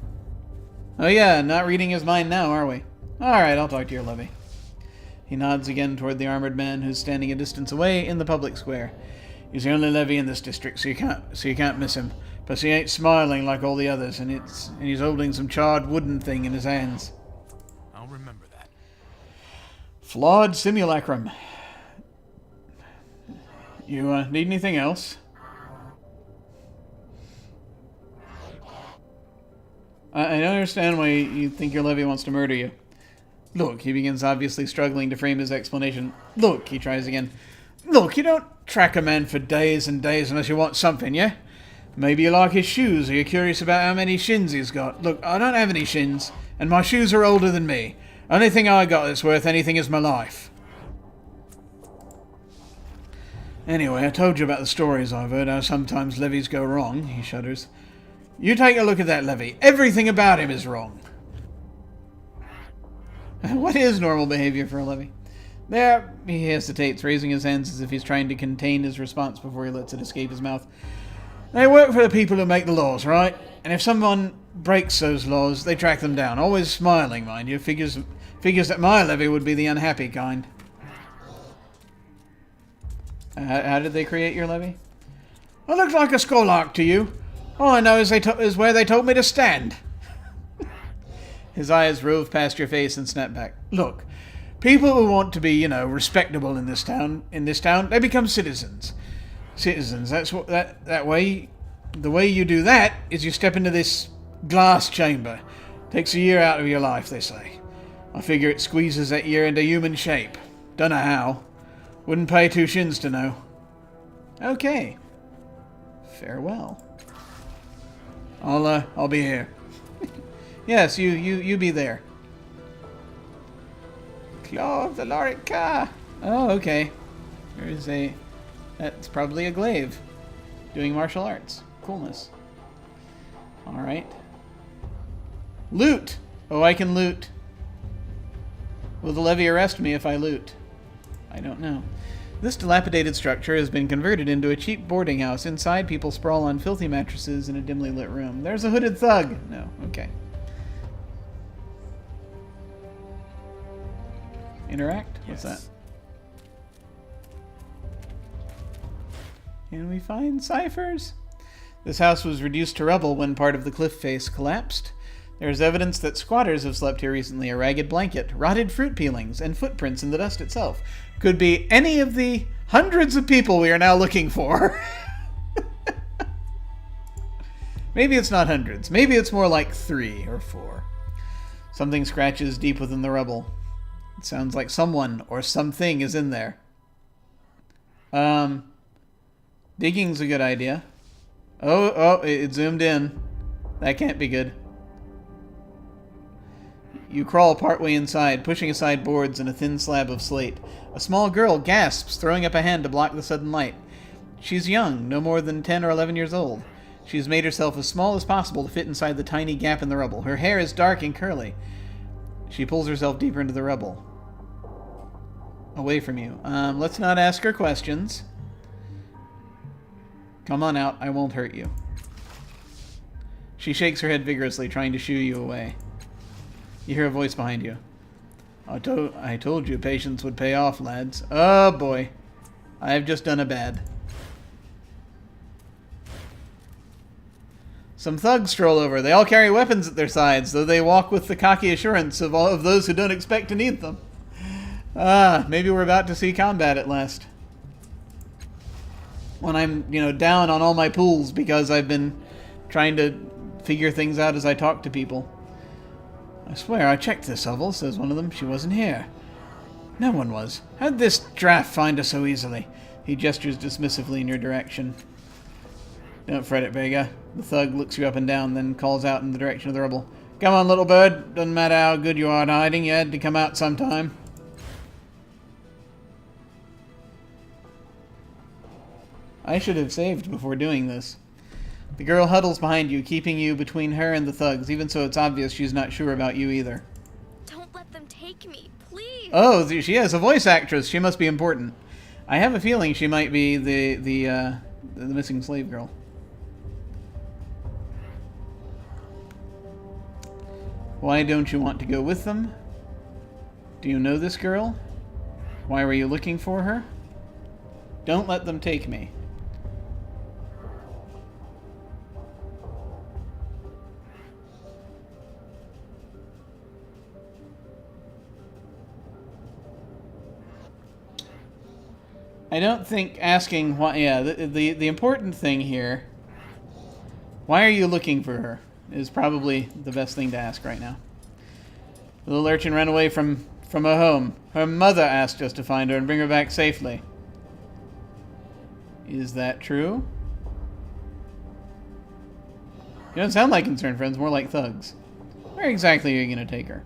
Oh yeah, not reading his mind now, are we? Alright, I'll talk to your levy. He nods again toward the armored man who's standing a distance away in the public square. He's the only levy in this district, so you can't miss him. Plus he ain't smiling like all the others, and he's holding some charred wooden thing in his hands. I'll remember that. Flawed simulacrum. You need anything else? I don't understand why you think your levy wants to murder you. Look, he begins obviously struggling to frame his explanation. Look, he tries again. Look, you don't track a man for days and days unless you want something, yeah? Maybe you like his shoes, or you're curious about how many shins he's got. Look, I don't have any shins, and my shoes are older than me. Only thing I got that's worth anything is my life. Anyway, I told you about the stories I've heard, how sometimes levies go wrong, he shudders. You take a look at that levy. Everything about him is wrong. What is normal behavior for a levy? There, he hesitates, raising his hands as if he's trying to contain his response before he lets it escape his mouth. They work for the people who make the laws, right? And if someone breaks those laws, they track them down. Always smiling, mind you. Figures that my levy would be the unhappy kind. How did they create your levy? I look like a skolak to you. All I know is where they told me to stand. His eyes rove past your face and snap back. Look, people who want to be, respectable in this town, they become citizens. Citizens. That's what that way. The way you do that is you step into this glass chamber. Takes a year out of your life, they say. I figure it squeezes that year into human shape. Don't know how. Wouldn't pay 2 shins to know. Okay. Farewell. I'll be here. Yes, you be there. Claw of the Loric Ka. Oh, okay. That's probably a glaive. Doing martial arts. Coolness. Alright. Loot! Oh, I can loot. Will the levy arrest me if I loot? I don't know. This dilapidated structure has been converted into a cheap boarding house. Inside, people sprawl on filthy mattresses in a dimly lit room. There's a hooded thug! No, okay. Interact? What's that? Can we find ciphers? This house was reduced to rubble when part of the cliff face collapsed. There is evidence that squatters have slept here recently. A ragged blanket, rotted fruit peelings, and footprints in the dust itself. Could be any of the hundreds of people we are now looking for. Maybe it's not hundreds. Maybe it's more like 3 or 4. Something scratches deep within the rubble. It sounds like someone or something is in there. Digging's a good idea. Oh, it zoomed in. That can't be good. You crawl partway inside, pushing aside boards and a thin slab of slate. A small girl gasps, throwing up a hand to block the sudden light. She's young, no more than 10 or 11 years old. She has made herself as small as possible to fit inside the tiny gap in the rubble. Her hair is dark and curly. She pulls herself deeper into the rubble. Away from you. Let's not ask her questions. Come on out, I won't hurt you. She shakes her head vigorously, trying to shoo you away. You hear a voice behind you. I told you patience would pay off, lads. Oh boy. I have just done a bad. Some thugs stroll over. They all carry weapons at their sides, though they walk with the cocky assurance of all of those who don't expect to need them. Maybe we're about to see combat at last. When I'm, down on all my pools because I've been trying to figure things out as I talk to people. I swear I checked this hovel, says one of them. She wasn't here. No one was. How'd this draft find us so easily? He gestures dismissively in your direction. Don't fret it, Vega. The thug looks you up and down, then calls out in the direction of the rubble. Come on, little bird. Doesn't matter how good you are at hiding, you had to come out sometime. I should have saved before doing this. The girl huddles behind you, keeping you between her and the thugs. Even so, it's obvious she's not sure about you either. Don't let them take me, please. Oh, she is a voice actress. She must be important. I have a feeling she might be the missing slave girl. Why don't you want to go with them? Do you know this girl? Why were you looking for her? Don't let them take me. I don't think asking why... Yeah, the important thing here... Why are you looking for her? Is probably the best thing to ask right now. The little urchin ran away from her home. Her mother asked us to find her and bring her back safely. Is that true? You don't sound like concerned friends, more like thugs. Where exactly are you going to take her?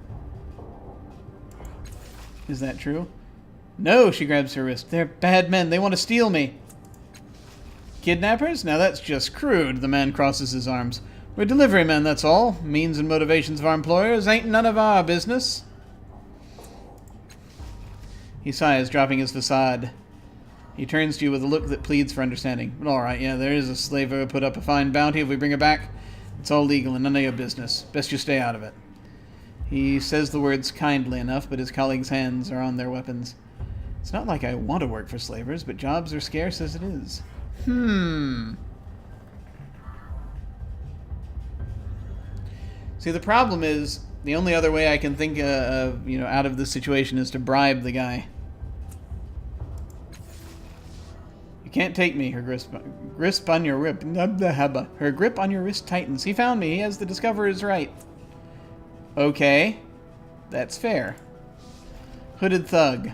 Is that true? No, she grabs her wrist. They're bad men. They want to steal me. Kidnappers? Now that's just crude. The man crosses his arms. We're delivery men, that's all. Means and motivations of our employers ain't none of our business. He sighs, dropping his facade. He turns to you with a look that pleads for understanding. But alright, yeah, there is a slaver who put up a fine bounty if we bring her back. It's all legal and none of your business. Best you stay out of it. He says the words kindly enough, but his colleagues' hands are on their weapons. It's not like I want to work for slavers, but jobs are scarce as it is. See, the problem is, the only other way I can think of, out of this situation is to bribe the guy. You can't take me, her grip on your wrist. Her grip on your wrist tightens. He found me. He has the discoverer's right. Okay. That's fair. Hooded thug.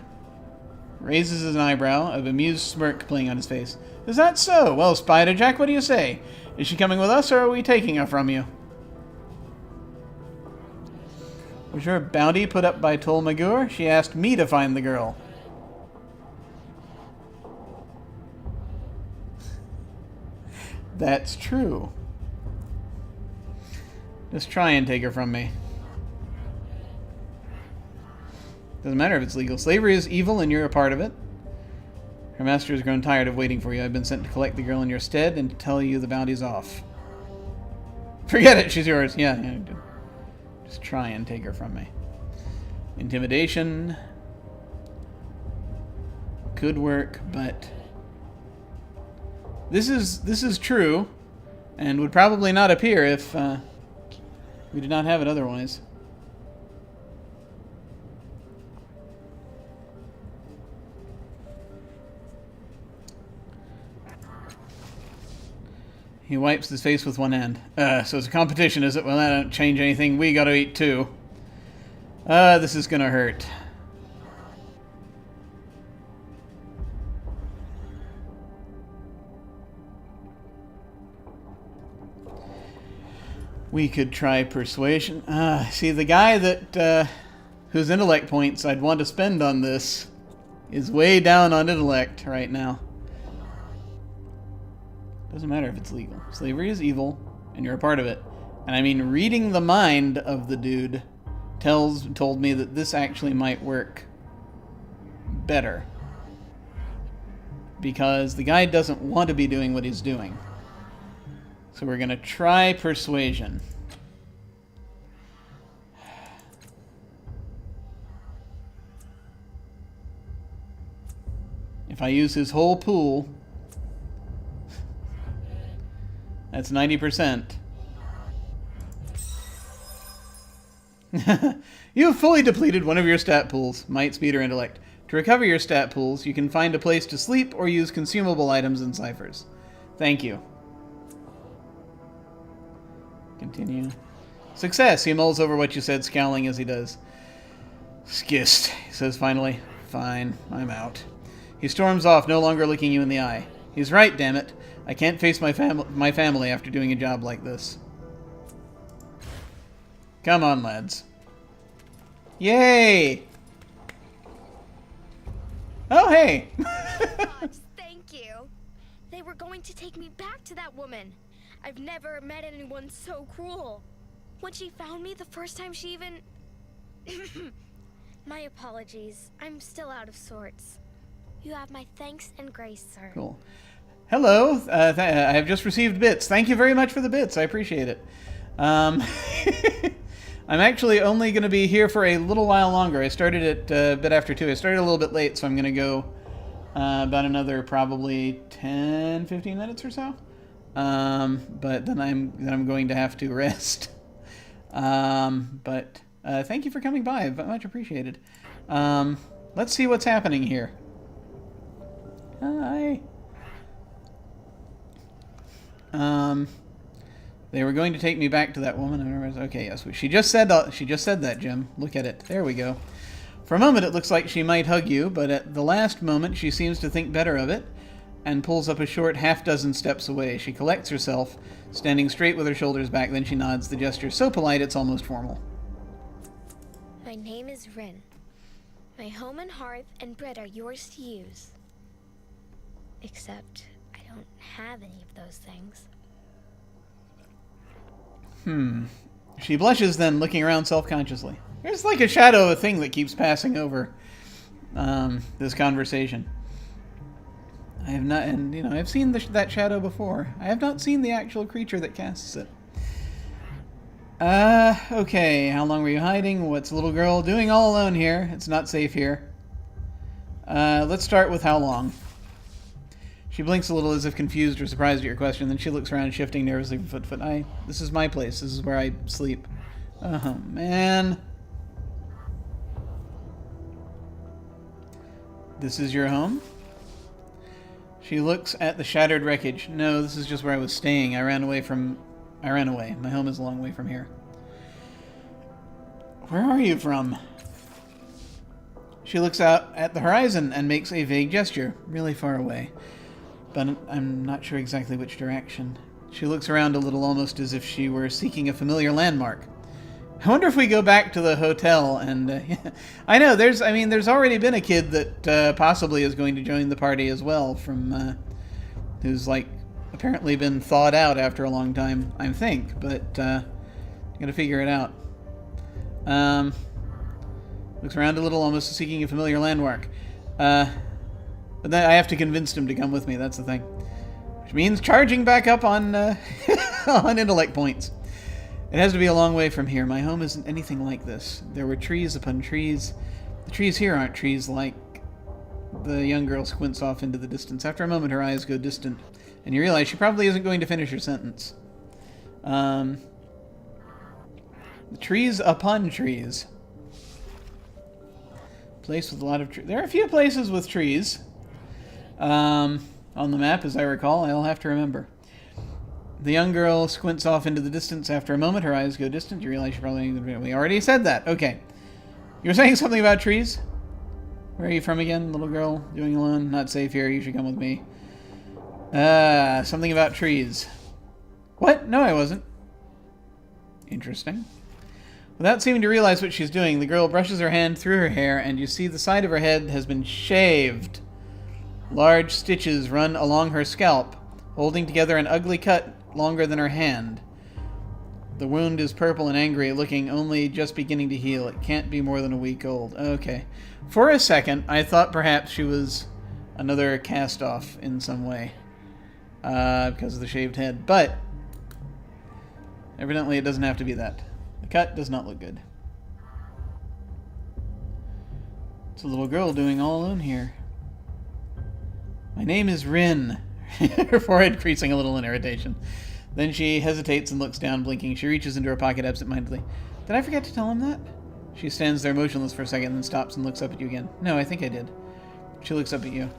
Raises his eyebrow, a bemused smirk playing on his face. Is that so? Well, Spider Jack, what do you say? Is she coming with us, or are we taking her from you? Was your bounty put up by Tol Magur? She asked me to find the girl. That's true. Just try and take her from me. Doesn't matter if it's legal. Slavery is evil and you're a part of it. Her master has grown tired of waiting for you. I've been sent to collect the girl in your stead and to tell you the bounty's off. Forget it, she's yours. Yeah. Just try and take her from me. Intimidation. Could work, but... This is true, and would probably not appear if we did not have it otherwise. He wipes his face with one hand. So it's a competition, is it? Well, that don't change anything. We gotta eat too. This is gonna hurt. We could try persuasion. See, the guy that whose intellect points I'd want to spend on this is way down on intellect right now. Doesn't matter if it's legal. Slavery is evil, and you're a part of it. And I mean, reading the mind of the dude told me that this actually might work better. Because the guy doesn't want to be doing what he's doing. So we're going to try persuasion. If I use his whole pool, that's 90%. You have fully depleted one of your stat pools, might, speed, or intellect. To recover your stat pools, you can find a place to sleep or use consumable items and ciphers. Thank you. Continue. Success! He mulls over what you said, scowling as he does. Skist, he says finally. Fine, I'm out. He storms off, no longer looking you in the eye. He's right, damn it. I can't face my family after doing a job like this. Come on, lads. Yay! Oh, hey! Hobbs, thank you. They were going to take me back to that woman. I've never met anyone so cruel. When she found me the first time she even... My apologies. I'm still out of sorts. You have my thanks and grace, sir. Cool. Hello. I have just received bits. Thank you very much for the bits. I appreciate it. I'm actually only going to be here for a little while longer. I started at a bit after 2. I started a little bit late, so I'm going to go about another probably 10, 15 minutes or so. But then I'm going to have to rest. But thank you for coming by. Much appreciated. Let's see what's happening here. Hi. They were going to take me back to that woman. Okay, yes. She just said that, Jim. Look at it. There we go. For a moment, it looks like she might hug you, but at the last moment, she seems to think better of it and pulls up a short half-dozen steps away. She collects herself, standing straight with her shoulders back. Then she nods. The gesture so polite, it's almost formal. My name is Rhin. My home and hearth and bread are yours to use. Except I don't have any of those things. She blushes then, looking around self-consciously. There's like a shadow of a thing that keeps passing over this conversation. I have not, and you know, I've seen that shadow before. I have not seen the actual creature that casts it. Okay, how long were you hiding? What's the little girl doing all alone here? It's not safe here. Let's start with how long. She blinks a little as if confused or surprised at your question, then she looks around, shifting nervously from foot to foot. This is my place. This is where I sleep. Oh, man. This is your home? She looks at the shattered wreckage. No, this is just where I was staying. I ran away. My home is a long way from here. Where are you from? She looks out at the horizon and makes a vague gesture, really far away. But I'm not sure exactly which direction. She looks around a little, almost as if she were seeking a familiar landmark. I wonder if we go back to the hotel and... I know, there's already been a kid that possibly is going to join the party as well, from who's, like, apparently been thawed out after a long time, I think, but gotta figure it out. Looks around a little, almost seeking a familiar landmark. But then I have to convince him to come with me, that's the thing. Which means charging back up on, on intellect points. It has to be a long way from here. My home isn't anything like this. There were trees upon trees. The trees here aren't trees like... The young girl squints off into the distance. After a moment, her eyes go distant, and you realize she probably isn't going to finish her sentence. The trees upon trees. Place with a lot of trees. There are a few places with trees. On the map, as I recall. I'll have to remember. The young girl squints off into the distance. After a moment, her eyes go distant. You realize she probably... We already said that. Okay. You were saying something about trees? Where are you from again, little girl? Doing alone? Not safe here. You should come with me. Something about trees. What? No, I wasn't. Interesting. Without seeming to realize what she's doing, the girl brushes her hand through her hair, and you see the side of her head has been shaved. Large stitches run along her scalp, holding together an ugly cut longer than her hand. The wound is purple and angry, looking only just beginning to heal. It can't be more than a week old. Okay. For a second, I thought perhaps she was another cast-off in some way. Because of the shaved head. But, evidently it doesn't have to be that. The cut does not look good. It's a little girl doing all alone here. My name is Rhin. Her forehead creasing a little in irritation. Then she hesitates and looks down, blinking. She reaches into her pocket absent-mindedly. Did I forget to tell him that? She stands there motionless for a second, then stops and looks up at you again. No, I think I did. She looks up at you.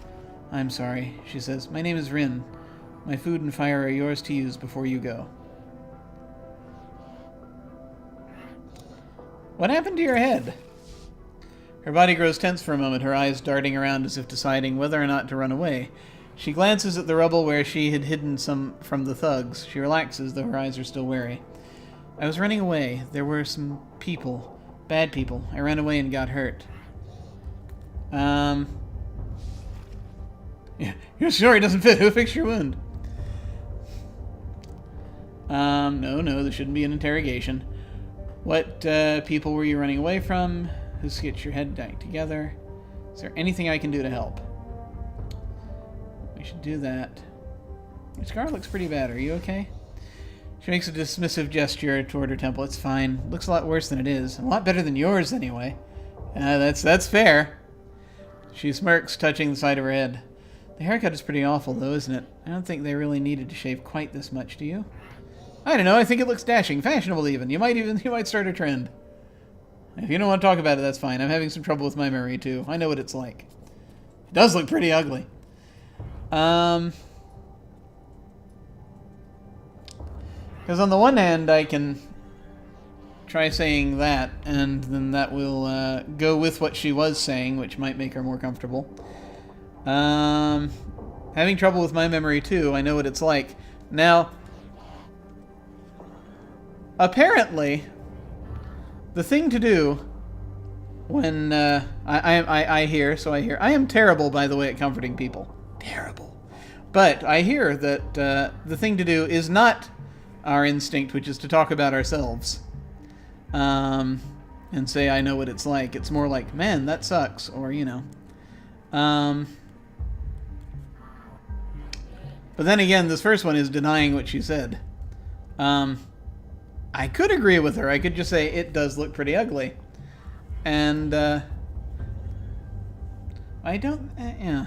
I'm sorry, she says. My name is Rhin. My food and fire are yours to use before you go. What happened to your head? Her body grows tense for a moment, her eyes darting around as if deciding whether or not to run away. She glances at the rubble where she had hidden some from the thugs. She relaxes, though her eyes are still wary. I was running away. There were some people. Bad people. I ran away and got hurt. Yeah, your story doesn't fit. Who fixed your wound? No, this shouldn't be an interrogation. What people were you running away from? Who's get your head back together? Is there anything I can do to help? We should do that. Your scar looks pretty bad. Are you okay? She makes a dismissive gesture toward her temple. It's fine. Looks a lot worse than it is. A lot better than yours, anyway. That's fair. She smirks, touching the side of her head. The haircut is pretty awful, though, isn't it? I don't think they really needed to shave quite this much, do you? I don't know. I think it looks dashing. Fashionable, even. You might start a trend. If you don't want to talk about it, that's fine. I'm having some trouble with my memory, too. I know what it's like. It does look pretty ugly. Because on the one hand, I can try saying that, and then that will go with what she was saying, which might make her more comfortable. Having trouble with my memory, too. I know what it's like. Now, apparently, the thing to do when I hear, I am terrible, by the way, at comforting people. Terrible. But I hear that the thing to do is not our instinct, which is to talk about ourselves. And say, I know what it's like. It's more like, man, that sucks. Or, you know. But then again, this first one is denying what she said. I could agree with her. I could just say, it does look pretty ugly. And, I don't... yeah.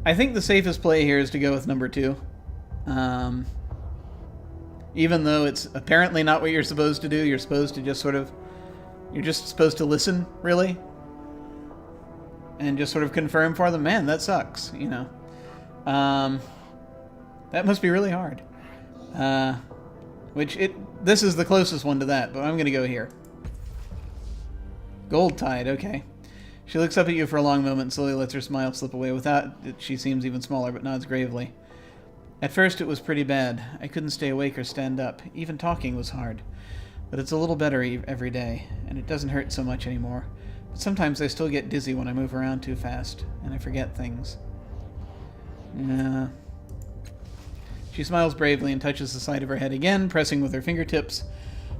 I think the safest play here is to go with number 2. Even though it's apparently not what you're supposed to do. You're supposed to just sort of... You're just supposed to listen, really. And just sort of confirm for them, man, that sucks, you know. That must be really hard. This is the closest one to that, but I'm going to go here. Gold Tide, okay. She looks up at you for a long moment and slowly lets her smile slip away. Without it, she seems even smaller, but nods gravely. At first it was pretty bad. I couldn't stay awake or stand up. Even talking was hard. But it's a little better every day, and it doesn't hurt so much anymore. But sometimes I still get dizzy when I move around too fast, and I forget things. Yeah. She smiles bravely and touches the side of her head again, pressing with her fingertips.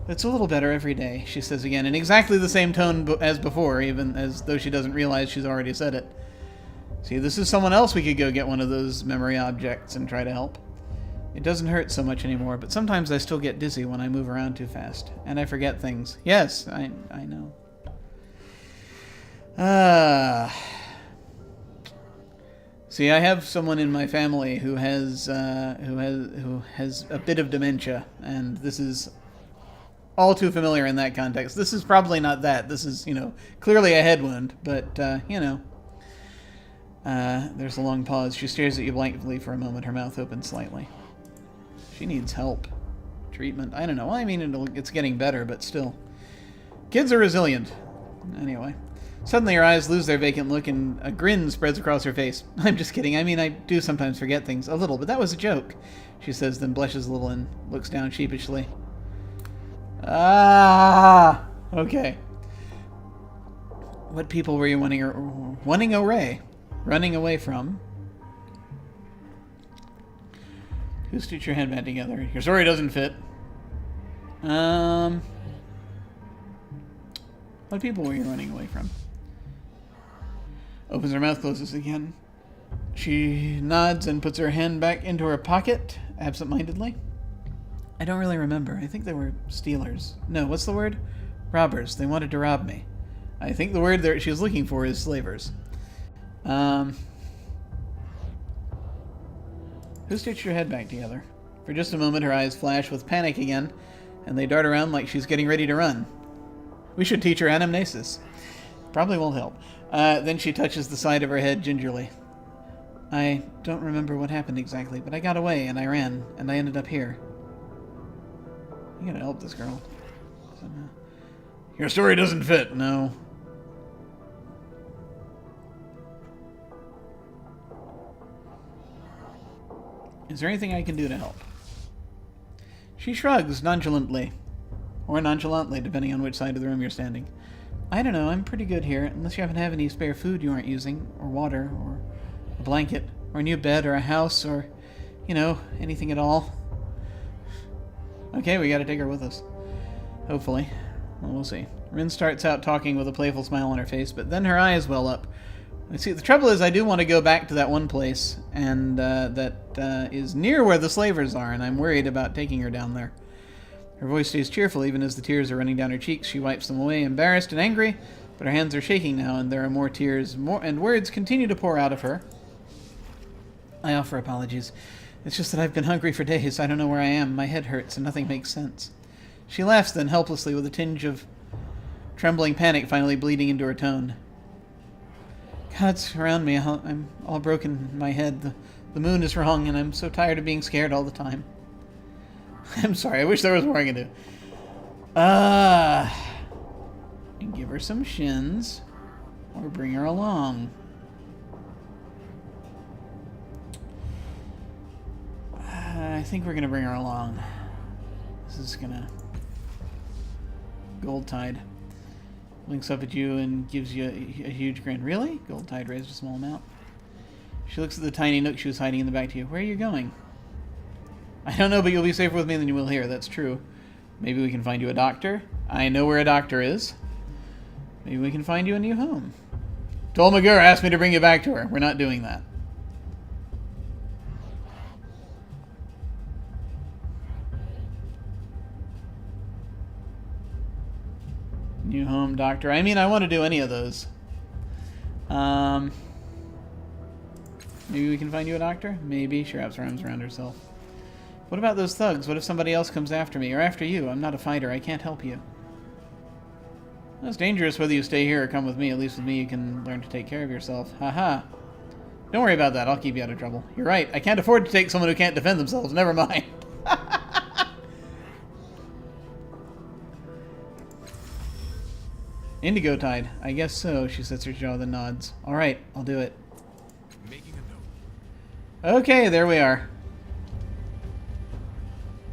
It's a little better every day, she says again, in exactly the same tone as before, even as though she doesn't realize she's already said it. See, this is someone else we could go get one of those memory objects and try to help. It doesn't hurt so much anymore, but sometimes I still get dizzy when I move around too fast, and I forget things. Yes, I know. See, I have someone in my family who has a bit of dementia, and this is all too familiar in that context. This is probably not that. This is, you know, clearly a head wound, but you know. There's a long pause. She stares at you blankly for a moment, her mouth open slightly. She needs help. Treatment. I don't know. Well, I mean, it's getting better, but still. Kids are resilient. Anyway. Suddenly her eyes lose their vacant look and a grin spreads across her face. I'm just kidding. I mean, I do sometimes forget things. A little, but that was a joke. She says, then blushes a little and looks down sheepishly. Ah! Okay. What people were you running away from? Who stitched your head back together? Your story doesn't fit. What people were you running away from? Opens her mouth, closes again. She nods and puts her hand back into her pocket, absent-mindedly. I don't really remember. I think they were stealers. No, what's the word? Robbers. They wanted to rob me. I think the word that she was looking for is slavers. Who stitched your head back together? For just a moment, her eyes flash with panic again, and they dart around like she's getting ready to run. We should teach her anamnesis. Probably won't help. Then she touches the side of her head gingerly. I don't remember what happened exactly, but I got away, and I ran, and I ended up here. You gotta help this girl. Somehow. Your story doesn't fit, no. Is there anything I can do to help? She shrugs nonchalantly. Or nonchalantly, depending on which side of the room you're standing. I don't know, I'm pretty good here, unless you happen to have any spare food you aren't using, or water, or a blanket, or a new bed, or a house, or, you know, anything at all. Okay, we gotta take her with us. Hopefully. Well, we'll see. Rhin starts out talking with a playful smile on her face, but then her eyes well up. See, the trouble is I do want to go back to that one place, and that is near where the slavers are, and I'm worried about taking her down there. Her voice stays cheerful even as the tears are running down her cheeks. She wipes them away, embarrassed and angry, but her hands are shaking now, and there are more tears, and words continue to pour out of her. I offer apologies. It's just that I've been hungry for days. I don't know where I am. My head hurts, and nothing makes sense. She laughs then, helplessly, with a tinge of trembling panic finally bleeding into her tone. God's around me. I'm all broken in my head. The moon is wrong, and I'm so tired of being scared all the time. I'm sorry. I wish there was more I could do. And give her some shins, or bring her along. I think we're gonna bring her along. This is gonna... Gold Tide links up at you and gives you a huge grin. Really? Gold Tide raised a small amount. She looks at the tiny nook she was hiding in the back to you. Where are you going? I don't know, but you'll be safer with me than you will here. That's true. Maybe we can find you a doctor. I know where a doctor is. Maybe we can find you a new home. Dol Magur asked me to bring you back to her. We're not doing that. New home, doctor. I mean, I want to do any of those. Maybe we can find you a doctor? Maybe. She wraps her arms around herself. What about those thugs? What if somebody else comes after me? Or after you? I'm not a fighter. I can't help you. Well, it's dangerous whether you stay here or come with me. At least with me you can learn to take care of yourself. Haha. Don't worry about that. I'll keep you out of trouble. You're right. I can't afford to take someone who can't defend themselves. Never mind. Indigo Tide. I guess so. She sets her jaw, then nods. Alright, I'll do it. Making a note. Okay, there we are.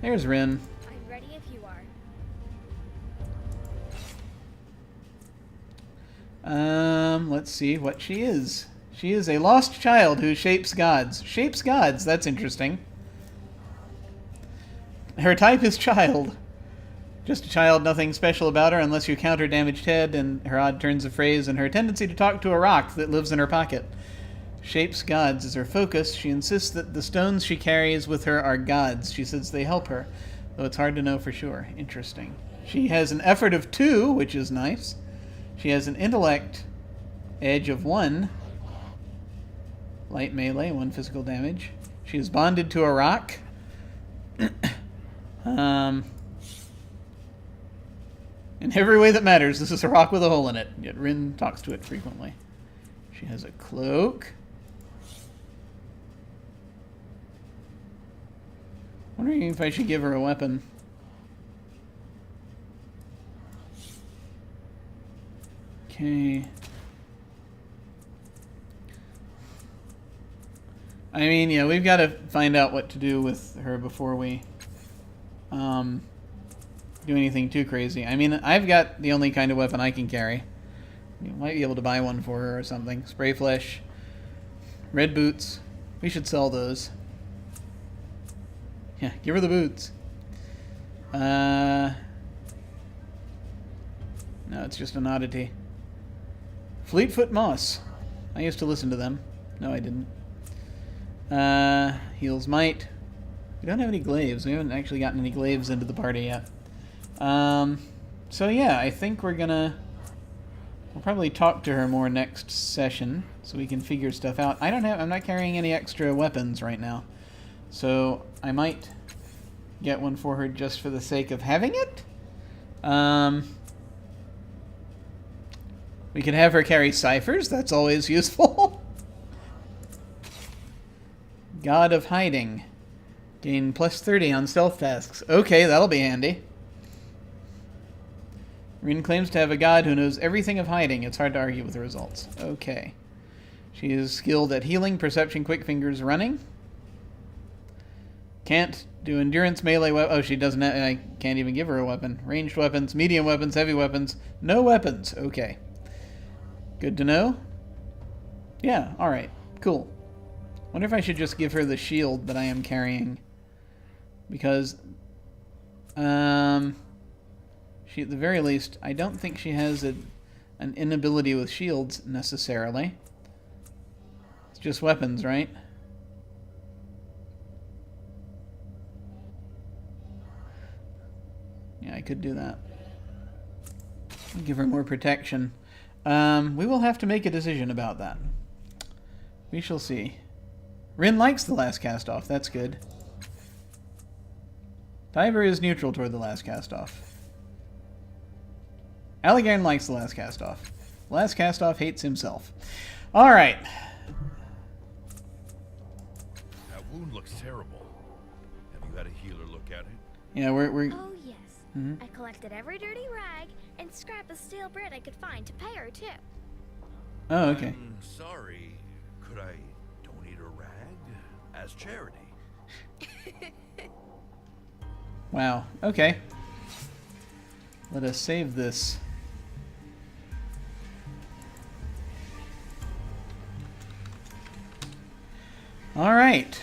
There's Rhin. I'm ready if you are. Let's see what she is. She is a lost child who shapes gods. Shapes gods, that's interesting. Her type is child. Just a child, nothing special about her unless you count her damaged head and her odd turns of phrase and her tendency to talk to a rock that lives in her pocket. Shapes gods is her focus. She insists that the stones she carries with her are gods. She says they help her, though it's hard to know for sure. Interesting. She has an effort of 2, which is nice. She has an intellect edge of 1. Light melee, 1 physical damage. She is bonded to a rock. In every way that matters, this is a rock with a hole in it. Yet Rhin talks to it frequently. She has a cloak. Wondering if I should give her a weapon. Okay. I mean, yeah, we've got to find out what to do with her before we do anything too crazy. I mean, I've got the only kind of weapon I can carry. You might be able to buy one for her or something. Spray flesh. Red boots. We should sell those. Yeah, give her the boots. No, it's just an oddity. Fleetfoot Moss. I used to listen to them. No, I didn't. Heals Might. We don't have any glaives. We haven't actually gotten any glaives into the party yet. So yeah, I think we'll probably talk to her more next session so we can figure stuff out. I'm not carrying any extra weapons right now. So I might get one for her just for the sake of having it. We could have her carry ciphers. That's always useful. God of Hiding. Gain plus 30 on stealth tasks. Okay, that'll be handy. Rhin claims to have a god who knows everything of hiding. It's hard to argue with the results. Okay. She is skilled at healing, perception, quick fingers, running. Can't do endurance, melee weapon. Oh, she doesn't have, I can't even give her a weapon. Ranged weapons, medium weapons, heavy weapons. No weapons. Okay. Good to know. Yeah, alright. Cool. Wonder if I should just give her the shield that I am carrying. Because, she, at the very least, I don't think she has an inability with shields, necessarily. It's just weapons, right? Yeah, I could do that. Give her more protection. We will have to make a decision about that. We shall see. Rhin likes the Last Castoff. That's good. Diver is neutral toward the Last Castoff. Allegain likes the Last Castoff. Last Castoff hates himself. All right. That wound looks terrible. Have you had a healer look at it? Yeah, we're Oh, yes. I collected every dirty rag and scrap of stale bread I could find to pay her, too. oh, okay. I'm sorry. Could I donate a rag as charity? Wow. Okay. Let us save this. All right.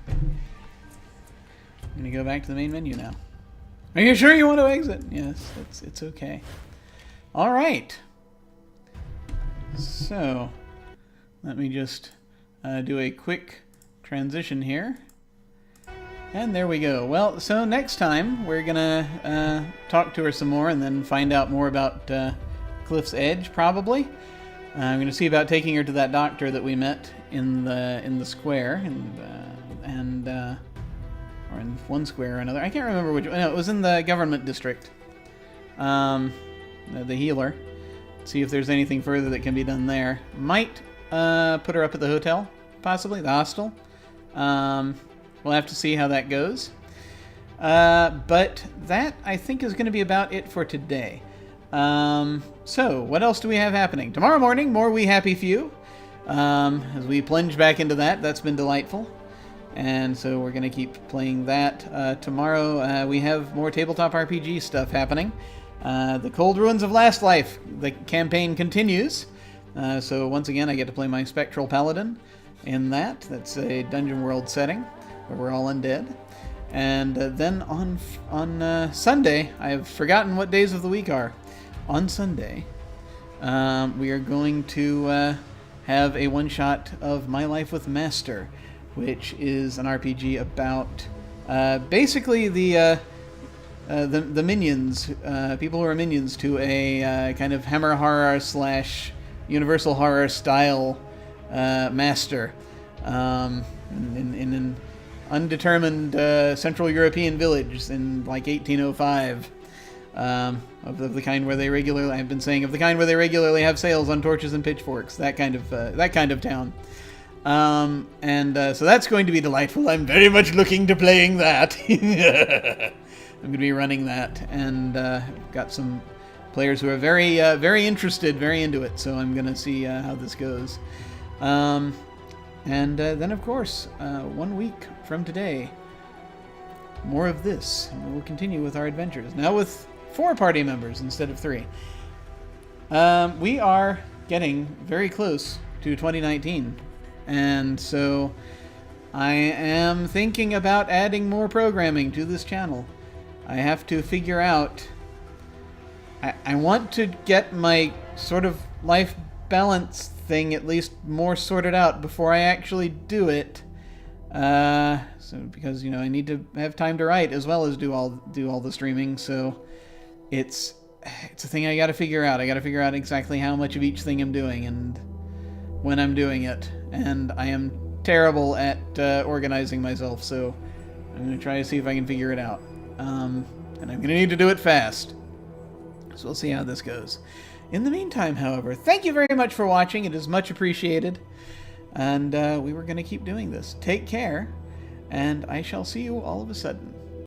I'm going to go back to the main menu now. Are you sure you want to exit? Yes, it's okay. All right. So, let me just do a quick transition here. And there we go. Well, so next time we're going to talk to her some more and then find out more about Cliff's Edge, probably. I'm going to see about taking her to that doctor that we met in the square, or in one square or another. I can't remember which one. No, it was in the government district. The healer. See if there's anything further that can be done there. Might put her up at the hotel, possibly the hostel. We'll have to see how that goes. But that, I think, is going to be about it for today. So, what else do we have happening? Tomorrow morning, more We Happy Few. As we plunge back into that, that's been delightful. And so we're going to keep playing that. Tomorrow, we have more tabletop RPG stuff happening. The Cold Ruins of Last Life, the campaign continues. So once again, I get to play my Spectral Paladin in that. That's a Dungeon World setting where we're all undead. And then on Sunday, I have forgotten what days of the week are. On Sunday, we are going to have a one-shot of My Life with Master, which is an RPG about basically the minions, people who are minions to a kind of Hammer horror / Universal horror style master in an undetermined Central European village in like 1805. Of the kind where they regularly, I've been saying, of the kind where they regularly have sales on torches and pitchforks, that kind of town. So that's going to be delightful. I'm very much looking to playing that. I'm going to be running that, and got some players who are very interested, very into it. So I'm going to see how this goes. And then, of course, 1 week from today, more of this, and we'll continue with our adventures now with 4 party members instead of 3. We are getting very close to 2019, and so I am thinking about adding more programming to this channel. I have to figure out... I want to get my sort of life balance thing at least more sorted out before I actually do it. So because, I need to have time to write as well as do all the streaming, so it's a thing I got to figure out. I got to figure out exactly how much of each thing I'm doing and when I'm doing it. And I am terrible at organizing myself, so I'm going to try to see if I can figure it out. And I'm going to need to do it fast. So we'll see how this goes. In the meantime, however, thank you very much for watching. It is much appreciated. And we were going to keep doing this. Take care, and I shall see you all of a sudden.